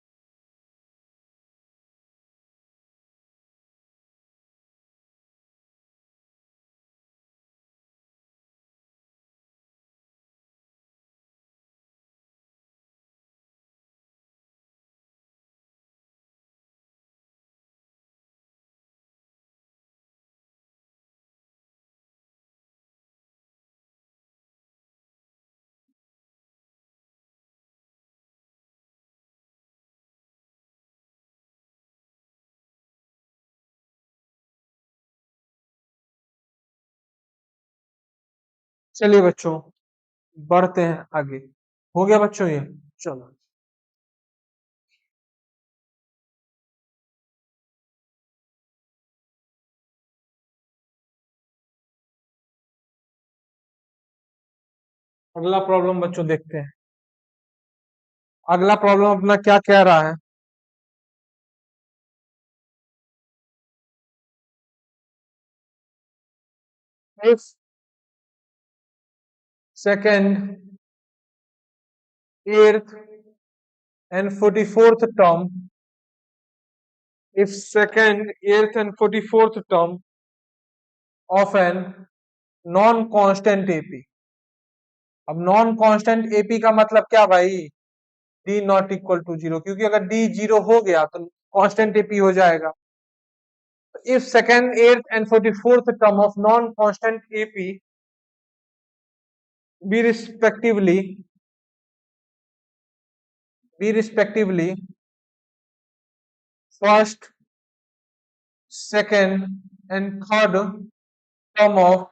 चलिए बच्चों बढ़ते हैं आगे। हो गया बच्चों ये, चलो अगला प्रॉब्लम बच्चों देखते हैं। अगला प्रॉब्लम अपना क्या कह रहा है if second eighth and 44th term, if second, eighth and 44th term of an non-constant AP। अब नॉन कांस्टेंट एपी का मतलब क्या भाई D not equal to zero, क्योंकि अगर डी जीरो हो गया तो कांस्टेंट एपी हो जाएगा। If second eighth and 44th term of non-constant AP be respectively first, second and third term of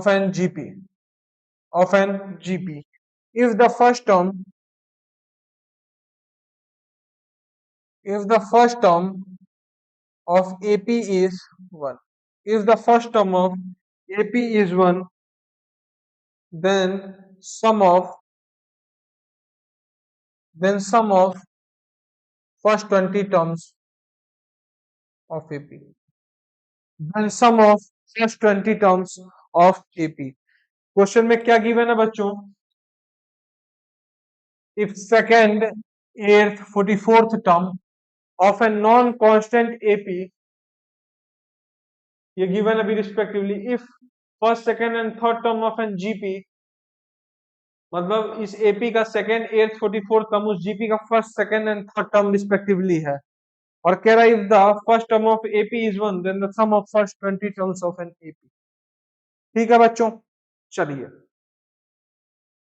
an GP. If the first term of AP is 1, if the first term of AP is 1, then sum of first 20 terms of AP. Then sum of first 20 terms of AP. Question में क्या given है बच्चों, if second, eighth, 44th term of a non-constant AP, ये given अभी respectively if first, second and third term of an GP, मतलब इस AP का second, eighth, 44 term उस GP का first, second and third term respectively है, और कह रहा है if the first term of AP is 1 then the sum of first 20 terms of an AP। ठीक है बच्चों, चलिए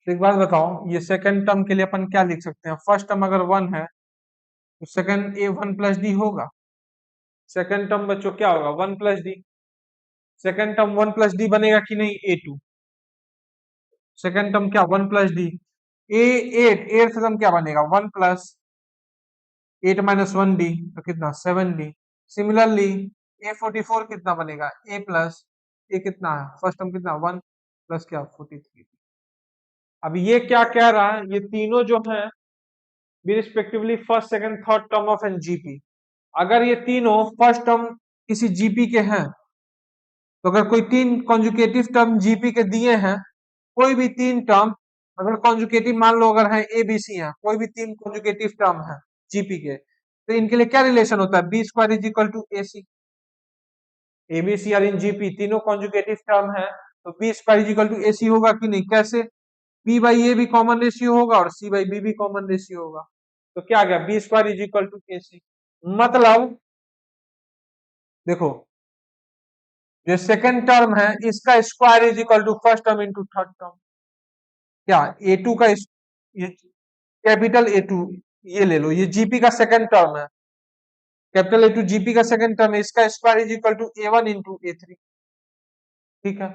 एक बात बताओ, ये सेकेंड टर्म के लिए अपन क्या लिख सकते हैं? फर्स्ट टर्म अगर 1 है तो सेकेंड A1 + D होगा। सेकेंड टर्म बच्चों क्या होगा? 1 + D। सेकेंड टर्म 1 + D बनेगा कि नहीं? A2। सेकेंड टर्म क्या? 1 + D। A8, एट्थ टर्म क्या बनेगा? 1 + 8 - 1D, तो कितना? 7D। सिमिलरली A44 कितना बनेगा? A कितना है? फर्स्ट टर्म कितना? 1 प्लस क्या? 43। अब ये क्या कह रहा है? ये तीनों जो है be respectively first, second, third term of an GP. अगर ये तीनों फर्स्ट टर्म किसी जीपी के हैं, तो अगर कोई तीन कॉन्जुकेटिव टर्म जीपी के दिए हैं, कोई भी तीन टर्म अगर कॉन्जुकेटिव मान लो अगर है एबीसी है, कोई भी तीन कॉन्जुकेटिव टर्म है जीपी के, तो इनके लिए क्या रिलेशन होता है? B² = AC। एबीसी और इन जीपी तीनों कॉन्जुकेटिव टर्म है, तो B² = AC होगा कि नहीं? कैसे? B/A भी कॉमन रेशियो होगा और C/B भी कॉमन रेशियो होगा, तो क्या आ गया? B² = AC। मतलब देखो, जो सेकंड टर्म है इसका square is equal to first term into third term. क्या? A2 का ये कैपिटल A2, ये ले लो, ये जीपी का सेकंड टर्म है, कैपिटल A2 जीपी का सेकंड टर्म है, इसका square is equal to A1 into A3। ठीक है,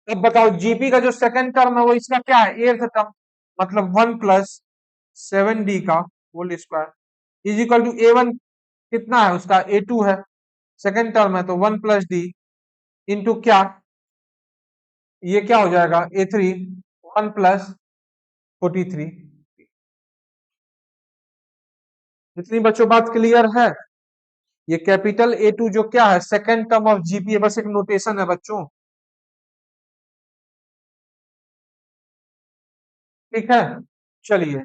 अब बताओ जीपी का जो सेकंड टर्म है वो इसका क्या है? एर्थ टर्म, मतलब 1 + 7D का whole square is equal to A1 कितना है? उसका A2 है, सेकंड टर्म है, तो 1 + D इंटू क्या? ये क्या हो जाएगा? A3 1 + 43। इतनी बच्चों बात क्लियर है? ये कैपिटल A2 जो क्या है? सेकंड टर्म ऑफ जीपी है, बस एक नोटेशन है बच्चों। ठीक है, चलिए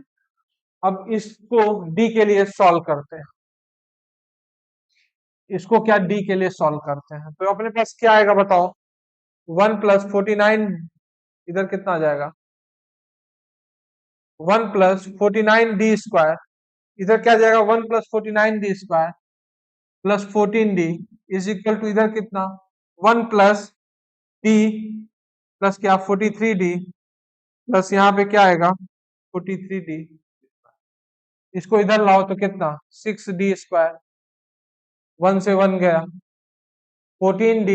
अब इसको डी के लिए सॉल्व करते हैं। इसको क्या डी के लिए सॉल्व करते हैं, तो अपने पास क्या आएगा बताओ? 1 + 49, इधर कितना आ जाएगा? 1 + 49D², इधर क्या जाएगा? 1 + 49D² plus 14D is equal to इधर कितना? 1 + D प्लस क्या? 43D प्लस यहाँ पे क्या आएगा? 43D। इसको इधर लाओ तो कितना? 6D², 1 से 1 गया, 14D,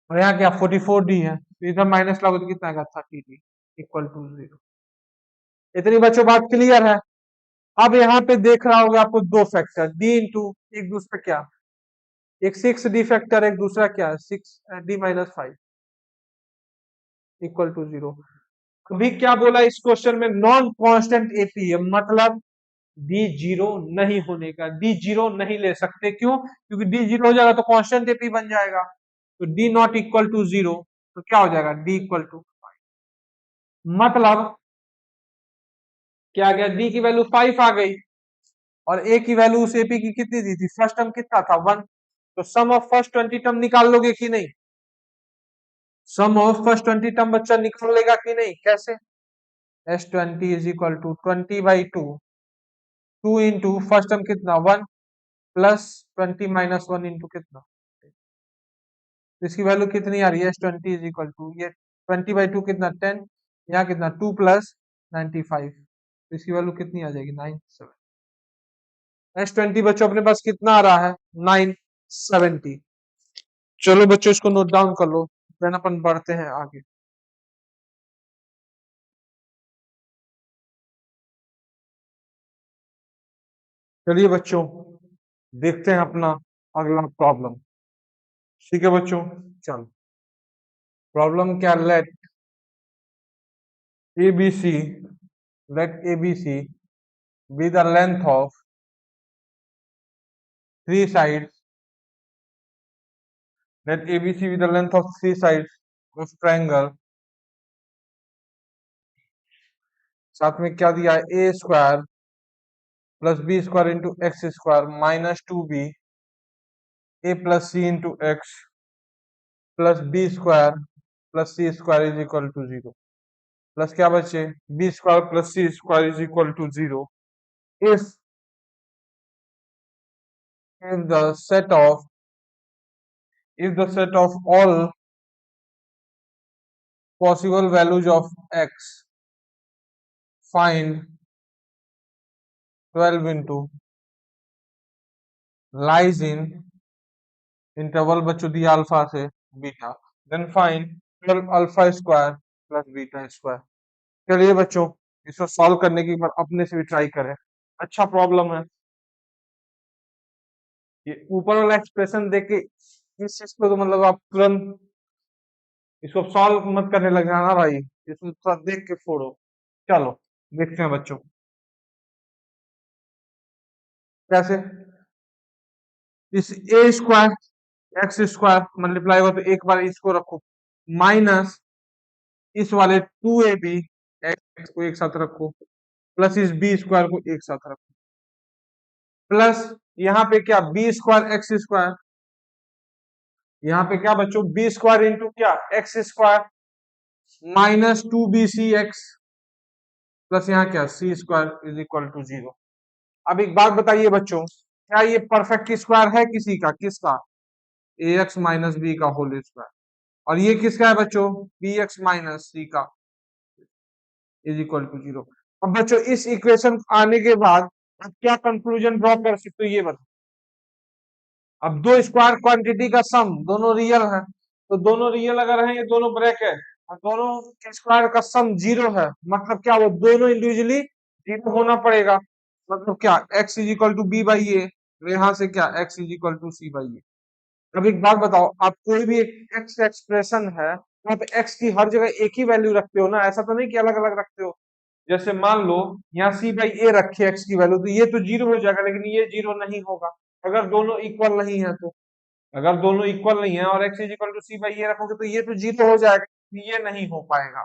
और यहाँ क्या? 44D है, तो इधर माइनस लागो तो कितना आएगा? 30D equal to 0। इतनी बच्चों बात क्लियर है? अब यहाँ पे देख रहा होगा आपको दो फैक्टर D इंटू एक दूसरा क्या? एक 6D फैक्टर, एक दूसरा क्या है? 6D - 5 equal to 0। अभी क्या बोला इस क्वेश्चन में? नॉन कांस्टेंट एपी है, मतलब डी जीरो नहीं होने का, डी जीरो नहीं ले सकते। क्यों? क्योंकि डी जीरो हो जाएगा तो कांस्टेंट एपी बन जाएगा, तो डी नॉट इक्वल टू 0, तो क्या हो जाएगा? D equal to 5। मतलब क्या आ गया? डी की वैल्यू 5 आ गई, और ए की वैल्यू उस एपी की कितनी दी थी? फर्स्ट टर्म कितना था? 1। तो सम ऑफ फर्स्ट 20 टर्म निकाल लोगे कि नहीं? सम ऑफ फर्स्ट 20 टर्म बच्चा निकाल लेगा कि नहीं? कैसे? S20 is equal to 20/2, 2 into first term कितना? 1 प्लस 20 - 1 इंटू कितना? तो इसकी वैल्यू कितनी आ रही है? S20 इज इक्वल टू ये 20/2 कितना? 10, यहाँ कितना? 2 + 95, तो इसकी वैल्यू कितनी आ जाएगी? 97। S20 बच्चों अपने पास कितना आ रहा है? 970। चलो बच्चों इसको नोट डाउन कर लो, फिर अपन बढ़ते हैं आगे। चलिए बच्चों देखते हैं अपना अगला प्रॉब्लम। ठीक है बच्चों, चलो प्रॉब्लम क्या? ABC let ABC be the length of three sides, let ABC be the length of three sides of triangle, साथ में क्या दिया है? A² plus b square into x square minus 2b a plus c into x plus b square plus c square is equal to 0। Plus क्या बचे, b square plus c square is equal to 0 if if the set of if the set of all possible values of x, find 12 into lies in interval बच्चों दिया alpha से beta, then find 12 alpha square plus beta square. चलिए बच्चों इसको solve करने की बार अपने से भी ट्राई करें। अच्छा प्रॉब्लम है ये, ऊपर वाला एक्सप्रेशन देख के इस चीज को तो मतलब आप तुरंत इसको सॉल्व मत करने लग जाना भाई, इसको थोड़ा देख के फोड़ो। चलो देखते हैं बच्चों कैसे। इस ए स्क्वायर एक्स स्क्वायर मल्टीप्लाई होगा तो एक बार इसको रखो माइनस इस वाले 2ab एक्स को एक साथ रखो प्लस इस बी स्क्वायर को एक साथ रखो प्लस यहाँ पे क्या बी स्क्वायर एक्स स्क्वायर, यहाँ पे क्या बच्चों बी स्क्वायर इंटू क्या X square minus 2bc(x) plus यहाँ क्या सी स्क्वायर इज इक्वल टू 0। अब एक बात बताइए बच्चों, क्या ये परफेक्ट स्क्वायर है किसी का, किसका, ax माइनस बी का होल स्क्वायर, और ये किसका है बच्चों bx माइनस सी का इज इक्वल टू 0। अब बच्चों इस इक्वेशन आने के बाद आप क्या कंक्लूजन ड्रॉ कर सकते हो ये बताओ। अब दो स्क्वायर क्वांटिटी का सम दोनों रियल है, तो दोनों रियल अगर है ये दोनों ब्रैकेट और दोनों के स्क्वायर का सम 0 है, मतलब क्या वो दोनों इंडिविजुअली 0 होना पड़ेगा। मतलब क्या x is equal to B by A, यहाँ से क्या x is equal to C by A. अब एक बात बताओ, आप कोई भी एक x एक्सप्रेशन है वहां पे x की हर जगह एक ही वैल्यू रखते हो ना, ऐसा तो नहीं कि अलग अलग रखते हो। जैसे मान लो यहाँ सी बाई ए रखे x की वैल्यू, तो ये तो 0 हो जाएगा, लेकिन ये 0 नहीं होगा अगर दोनों इक्वल नहीं है तो। अगर दोनों इक्वल नहीं है और x is equal to C by A रखोगे तो ये तो 0 हो जाएगा, ये नहीं हो पाएगा।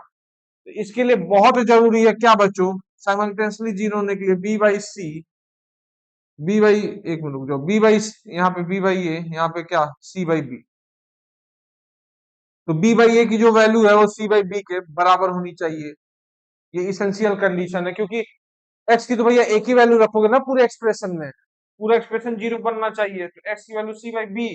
तो इसके लिए बहुत जरूरी है क्या बच्चों, साइमल्टेनियसली 0 होने के लिए b by c, b by, एक मिनट रुक जाओ, बी बाई यहाँ पे बी बाई ए, यहाँ पे क्या सी बाई बी, तो बी बाई ए की जो वैल्यू है वो सी बाई बी के बराबर होनी चाहिए। ये इसेंशियल कंडीशन है, क्योंकि एक्स की तो भैया एक ही वैल्यू रखोगे ना पूरे एक्सप्रेशन में, पूरा एक्सप्रेशन 0 बनना चाहिए, तो एक्स की value c by b,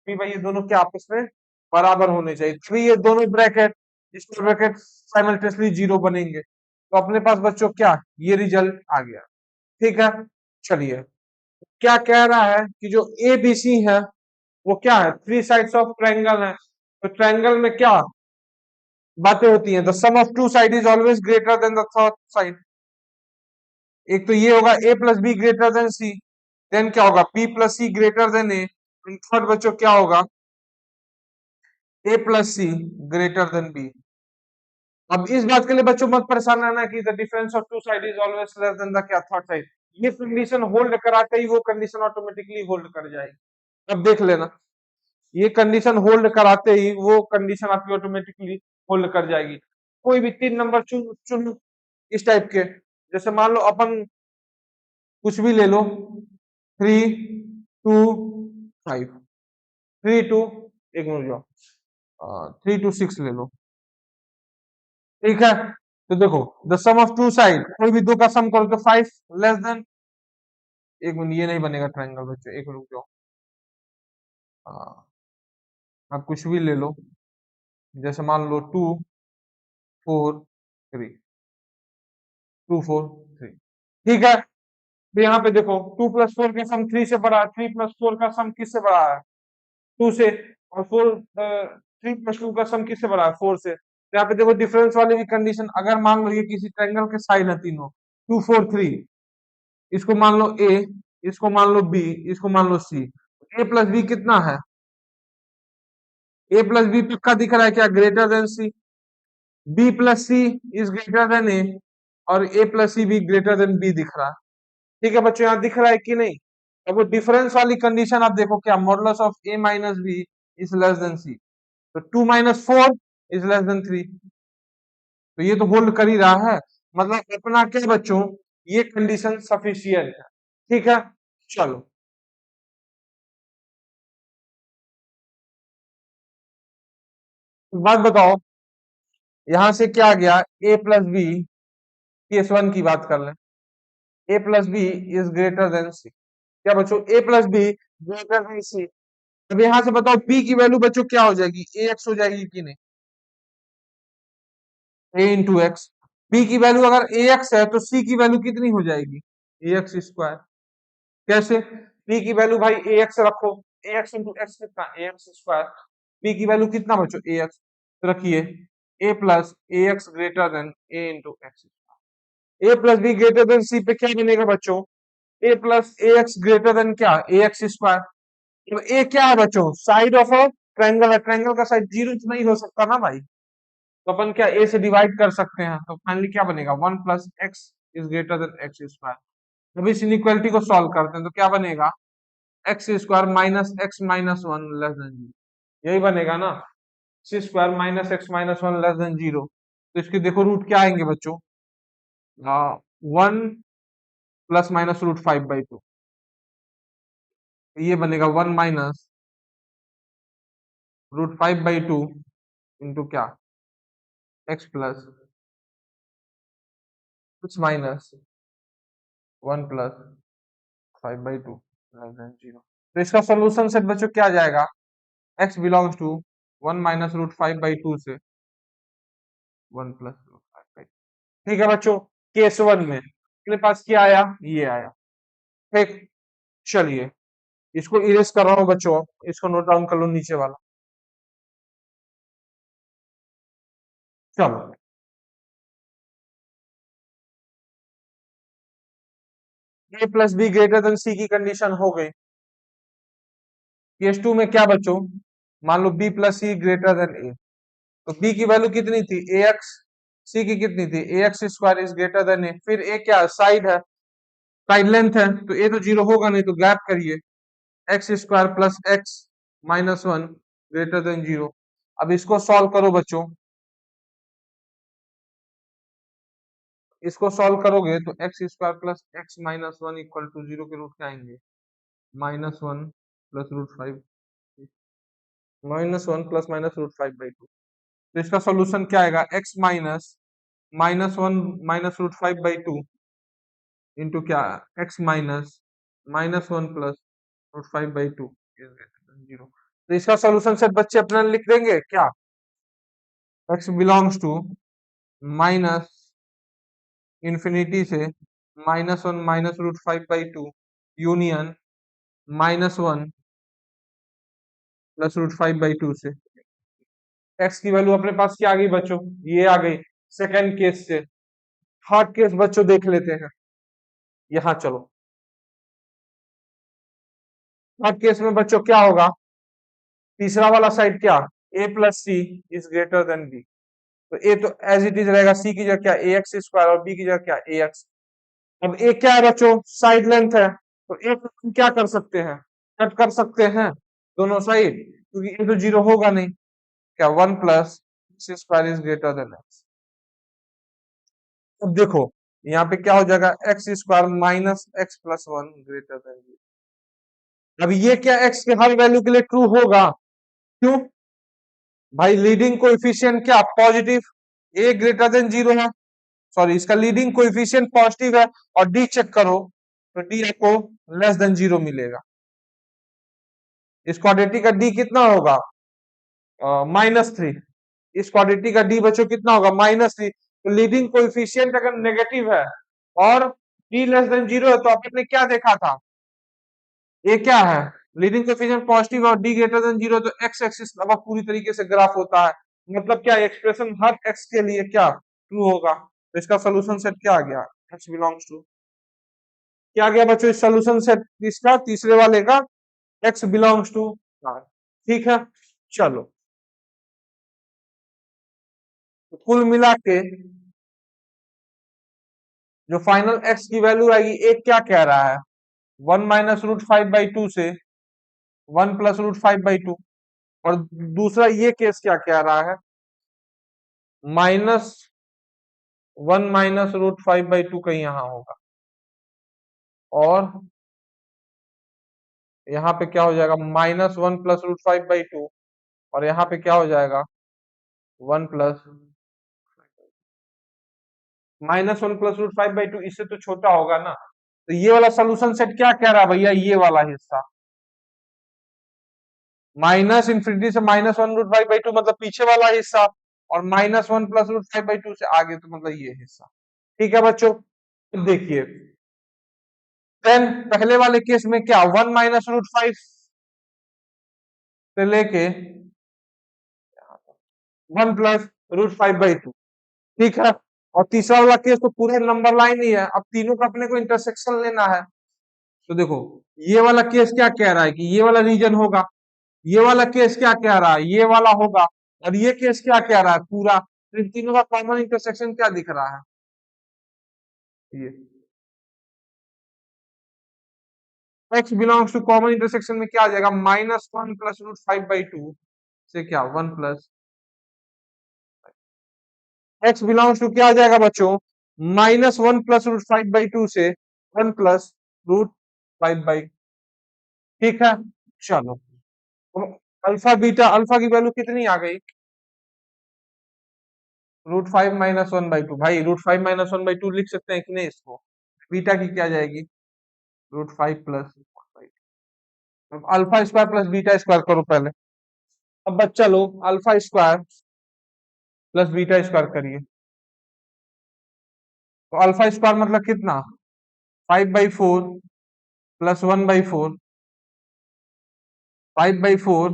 b by ये दोनों क्या आपस में बराबर होने चाहिए, तो ये दोनों ब्रैकेट इसको ब्रैकेट साइमल्टेनियसली 0 बनेंगे। तो अपने पास बच्चों क्या ये रिजल्ट आ गया। ठीक है, चलिए क्या कह रहा है कि जो ए बी सी है वो क्या है, 3 साइड्स ऑफ ट्रायंगल है, तो ट्रायंगल में क्या बातें होती हैं, the sum of two side is always greater than the third side. एक तो ये होगा a plus B greater than c, then क्या होगा b plus c greater than a, third बच्चों क्या होगा a plus c greater than b। अब इस बात के लिए बच्चों मत परेशान रहना कि the difference of two side is always less than the क्या थर्ड साइड, ये कंडीशन होल्ड कराते ही वो कंडीशन ऑटोमेटिकली होल्ड कर जाएगी। अब देख लेना, ये कंडीशन होल्ड कराते ही वो कंडीशन आपकी ऑटोमेटिकली होल्ड कर जाएगी। कोई भी 3 नंबर चुन चुन इस टाइप के, जैसे मान लो अपन कुछ भी ले लो 3 2 5, 3 2, एक मिनट जाओ 3 2 6 ले लो, ठीक है। तो देखो the sum of two side, कोई भी दो का सम करो तो 5 लेस देन, एक मिनट ये नहीं बनेगा ट्रायंगल बच्चों, एक मिनट जाओ आप कुछ भी ले लो, जैसे मान लो 2 4 3, 2 4 3, ठीक है। तो यहाँ पे देखो 2 प्लस 4 का सम 3 से बड़ा है, 3 प्लस 4 का सम किससे बड़ा है 2 से, और 3 प्लस 2 का सम किससे बड़ा है 4 से। तो यहाँ पे देखो डिफरेंस वाली भी कंडीशन, अगर मान लो ये किसी ट्रायंगल के साइड है तीनों 2 4 3, इसको मान लो ए, इसको मान लो बी, इसको मान लो सी, ए प्लस बी कितना है, ए प्लस बी पक्का दिख रहा है क्या greater than C, B plus C is greater than A, और ए प्लस सी भी ग्रेटर देन बी दिख रहा है। ठीक है बच्चों यहाँ दिख रहा है कि नहीं। अब वो डिफरेंस वाली कंडीशन आप देखो क्या, modulus of A minus B is less than C, तो 2 माइनस 4 इज लेस देन 3, तो ये तो होल्ड कर ही रहा है, मतलब अपना क्या बच्चों ये कंडीशन सफिशियंट है। ठीक है, चलो बात बताओ, यहां से क्या आ गया, A plus B, case one की बात कर लें, A plus B is greater than C. क्या बच्चों, A plus B greater than C. अब यहां से बताओ बी की वैल्यू बच्चों क्या हो जाएगी, ए एक्स हो जाएगी कि नहीं, ए इंटू एक्स। बी की वैल्यू अगर ए एक्स है तो सी की वैल्यू कितनी हो जाएगी, ए एक्स स्क्वायर। कैसे, बी की वैल्यू भाई ए एक्स रखो, ए एक्स इंटू एक्स कितना, ए एक्स स्क्वायर। बी की वैल्यू कितना बच्चों, ए एक्स, तो रखिए A plus A X greater than A into X. A plus B greater than C पे क्या बनेगा बच्चों, A plus A X greater than क्या, ए एक्स स्क्वायर। तो ए क्या है बच्चों, साइड ऑफ अ ट्रायंगल है, ट्रायंगल का साइड जीरो नहीं हो सकता ना भाई, तो अपन क्या ए से डिवाइड कर सकते हैं, तो फाइनली क्या बनेगा, one plus x is greater then x square. अब इस इनइक्वालिटी को सॉल्व करते हैं तो क्या बनेगा, X square minus X minus one less than zero, यही बनेगा ना, X square minus X minus one less than zero. तो इसके देखो रूट क्या आएंगे बच्चों, one plus minus root five by two, ये बनेगा one minus root five by two into क्या, X plus X minus one plus five by two less than zero. तो इसका सोल्यूशन सेट बच्चों क्या आ जाएगा, x belongs to one minus root five by two से one plus root five by. ठीक है बच्चों, केस वन में अपने पास क्या आया, ये आया। ठीक, चलिए इसको इरेज कर रहा हूं बच्चों, इसको नोट डाउन कर लो नीचे वाला। चलो, ए प्लस बी ग्रेटर देन सी की कंडीशन हो गई। केस टू में क्या बच्चों, मान लो B plus c greater than ए, तो बी की वैल्यू कितनी थी, ए एक्स, सी की कितनी थी, A X square is greater than A, फिर ए क्या साइड है, साइड लेंथ है, तो ए तो जीरो होगा नहीं, तो गैप करिए, X square plus X minus one greater than zero. अब इसको सॉल्व करो बच्चों, इसको सॉल्व करोगे तो X square plus X minus one equal to zero के रूट क्या आएंगे, minus one plus root five, minus one plus minus root five by two. तो इसका सोल्यूशन क्या आएगा, X minus minus one minus root five by two into क्या, X minus minus one plus root five by two zero. तो इसका solution set बच्चे अपना लिख देंगे क्या, X belongs to minus infinity से minus one minus root five by two union minus one plus root five by two से। X की वैल्यू अपने पास क्या आ गई बच्चों, ये आ गई सेकेंड केस से। थर्ड केस बच्चों देख लेते हैं, यहां चलो, थर्ड केस में बच्चों क्या होगा, तीसरा वाला साइड क्या, A plus C is greater than B. तो ए तो एज इट इज रहेगा, सी की जगह क्या, ए एक्स स्क्वायर, और बी की जगह क्या, ए एक्स। अब ए क्या है बच्चों, साइड लेंथ है, तो ए को हम क्या कर सकते हैं, कट कर सकते हैं दोनों साइड, क्योंकि ए तो जीरो होगा नहीं, क्या one plus x square is greater then x. अब देखो यहाँ पे क्या हो जाएगा, x square minus x plus one greater than zero. अब ये क्या एक्स के हर वैल्यू के लिए ट्रू होगा, क्यों भाई, लीडिंग कोएफिशिएंट क्या पॉजिटिव, ए ग्रेटर देन जीरो है, सॉरी इसका लीडिंग कोएफिशिएंट पॉजिटिव है, और डी चेक करो तो डी आपको लेस देन जीरो मिलेगा। इस क्वाड्रेटिक का डी कितना होगा, माइनस थ्री। इस क्वाड्रेटिक का डी बच्चों कितना होगा, माइनस थ्री। तो लीडिंग कोएफिशिएंट अगर नेगेटिव है और डी लेस देन जीरो है, तो आपने क्या देखा था, ये क्या है, लीडिंग कोएफिशिएंट पॉजिटिव और डी ग्रेटर देन जीरो, तो एक्स एक्सिस अब पूरी तरीके से ग्राफ होता है, मतलब क्या एक्सप्रेशन हर एक्स के लिए क्या ट्रू होगा। तो इसका सोल्यूशन सेट क्या आ गया, एक्स बिलोंग्स टू, क्या आ गया बच्चों इस सोल्यूशन सेट इसका, तीसरे वाले का, एक्स बिलोंग्स टू आर। ठीक है, चलो तो कुल मिला के जो फाइनल एक्स की वैल्यू आएगी, एक क्या कह रहा है, one minus root five by two से one plus root five by two, और दूसरा ये केस क्या कह रहा है, minus one minus root five by two कहीं यहां होगा, और यहाँ पे क्या हो जाएगा -1 + √5/2, और यहाँ पे क्या हो जाएगा 1 प्लस -1 + √5/2, इससे तो छोटा होगा ना। तो ये वाला सोल्यूशन सेट क्या कह रहा है भैया, ये वाला हिस्सा -∞ से -1 √5/2 मतलब पीछे वाला हिस्सा, और -1 + √5/2 से आगे तो मतलब ये हिस्सा। ठीक है बच्चों, तो देखिए देन पहले वाले केस में क्या 1 - √5 से लेके 1 + √5/2, ठीक है। और तीसरा वाला केस तो पूरे नंबर लाइन ही है, अब तीनों का अपने को इंटरसेक्शन लेना है। तो देखो ये वाला केस क्या कह रहा है कि ये वाला रीजन होगा, ये वाला केस क्या कह रहा है ये वाला होगा, और ये केस क्या कह रहा है पूरा। तो इन तीनों का कॉमन इंटरसेक्शन क्या दिख रहा है, ये x belongs to common intersection में क्या आ जाएगा -1 + √5/2 से क्या 1 प्लस x बिलोंग्स टू क्या आ जाएगा बच्चों -1 + √5/2 से 1 + √5/2। ठीक है, चलो अल्फा बीटा, अल्फा की वैल्यू कितनी आ गई √5 - 1/2। भाई √5 - 1/2 लिख सकते हैं कि नहीं इसको, बीटा की क्या जाएगी √5 + 1/2। अब alpha square plus beta square करो पहले। अब बच्चा लोग alpha square plus beta square करिए, तो अल्फा स्क्वायर मतलब कितना 5/4 + 1/4, 5/4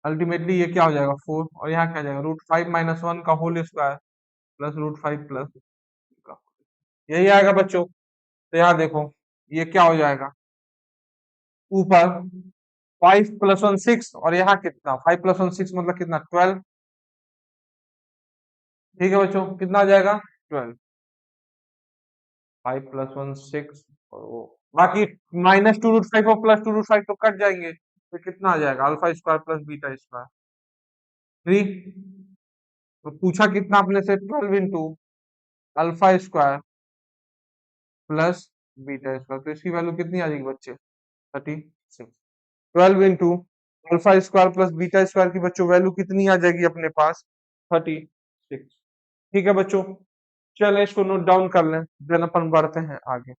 अल्टीमेटली ये क्या हो जाएगा 4, और यहाँ क्या जाएगा √5 - 1 का होल स्क्वायर प्लस √5 प्लस का, यही आएगा बच्चों। तो यहाँ देखो ये क्या हो जाएगा, ऊपर 5 + 1 6, और यहाँ कितना 5 + 1 6 मतलब कितना 12। ठीक है बच्चों, कितना आ जाएगा 12, 5 + 1 6, और वो बाकी -2 √5 और +2 √5 तो कट जाएंगे, तो कितना आ जाएगा alpha square plus beta square 3। तो पूछा कितना अपने से 12 into alpha square plus beta square, तो इसकी वैल्यू कितनी आ जाएगी बच्चे 36। 12 into alpha square plus beta square की बच्चों वैल्यू कितनी आ जाएगी अपने पास 36। ठीक है बच्चों, चलें इसको नोट डाउन कर लें, देन अपन बढ़ते हैं आगे।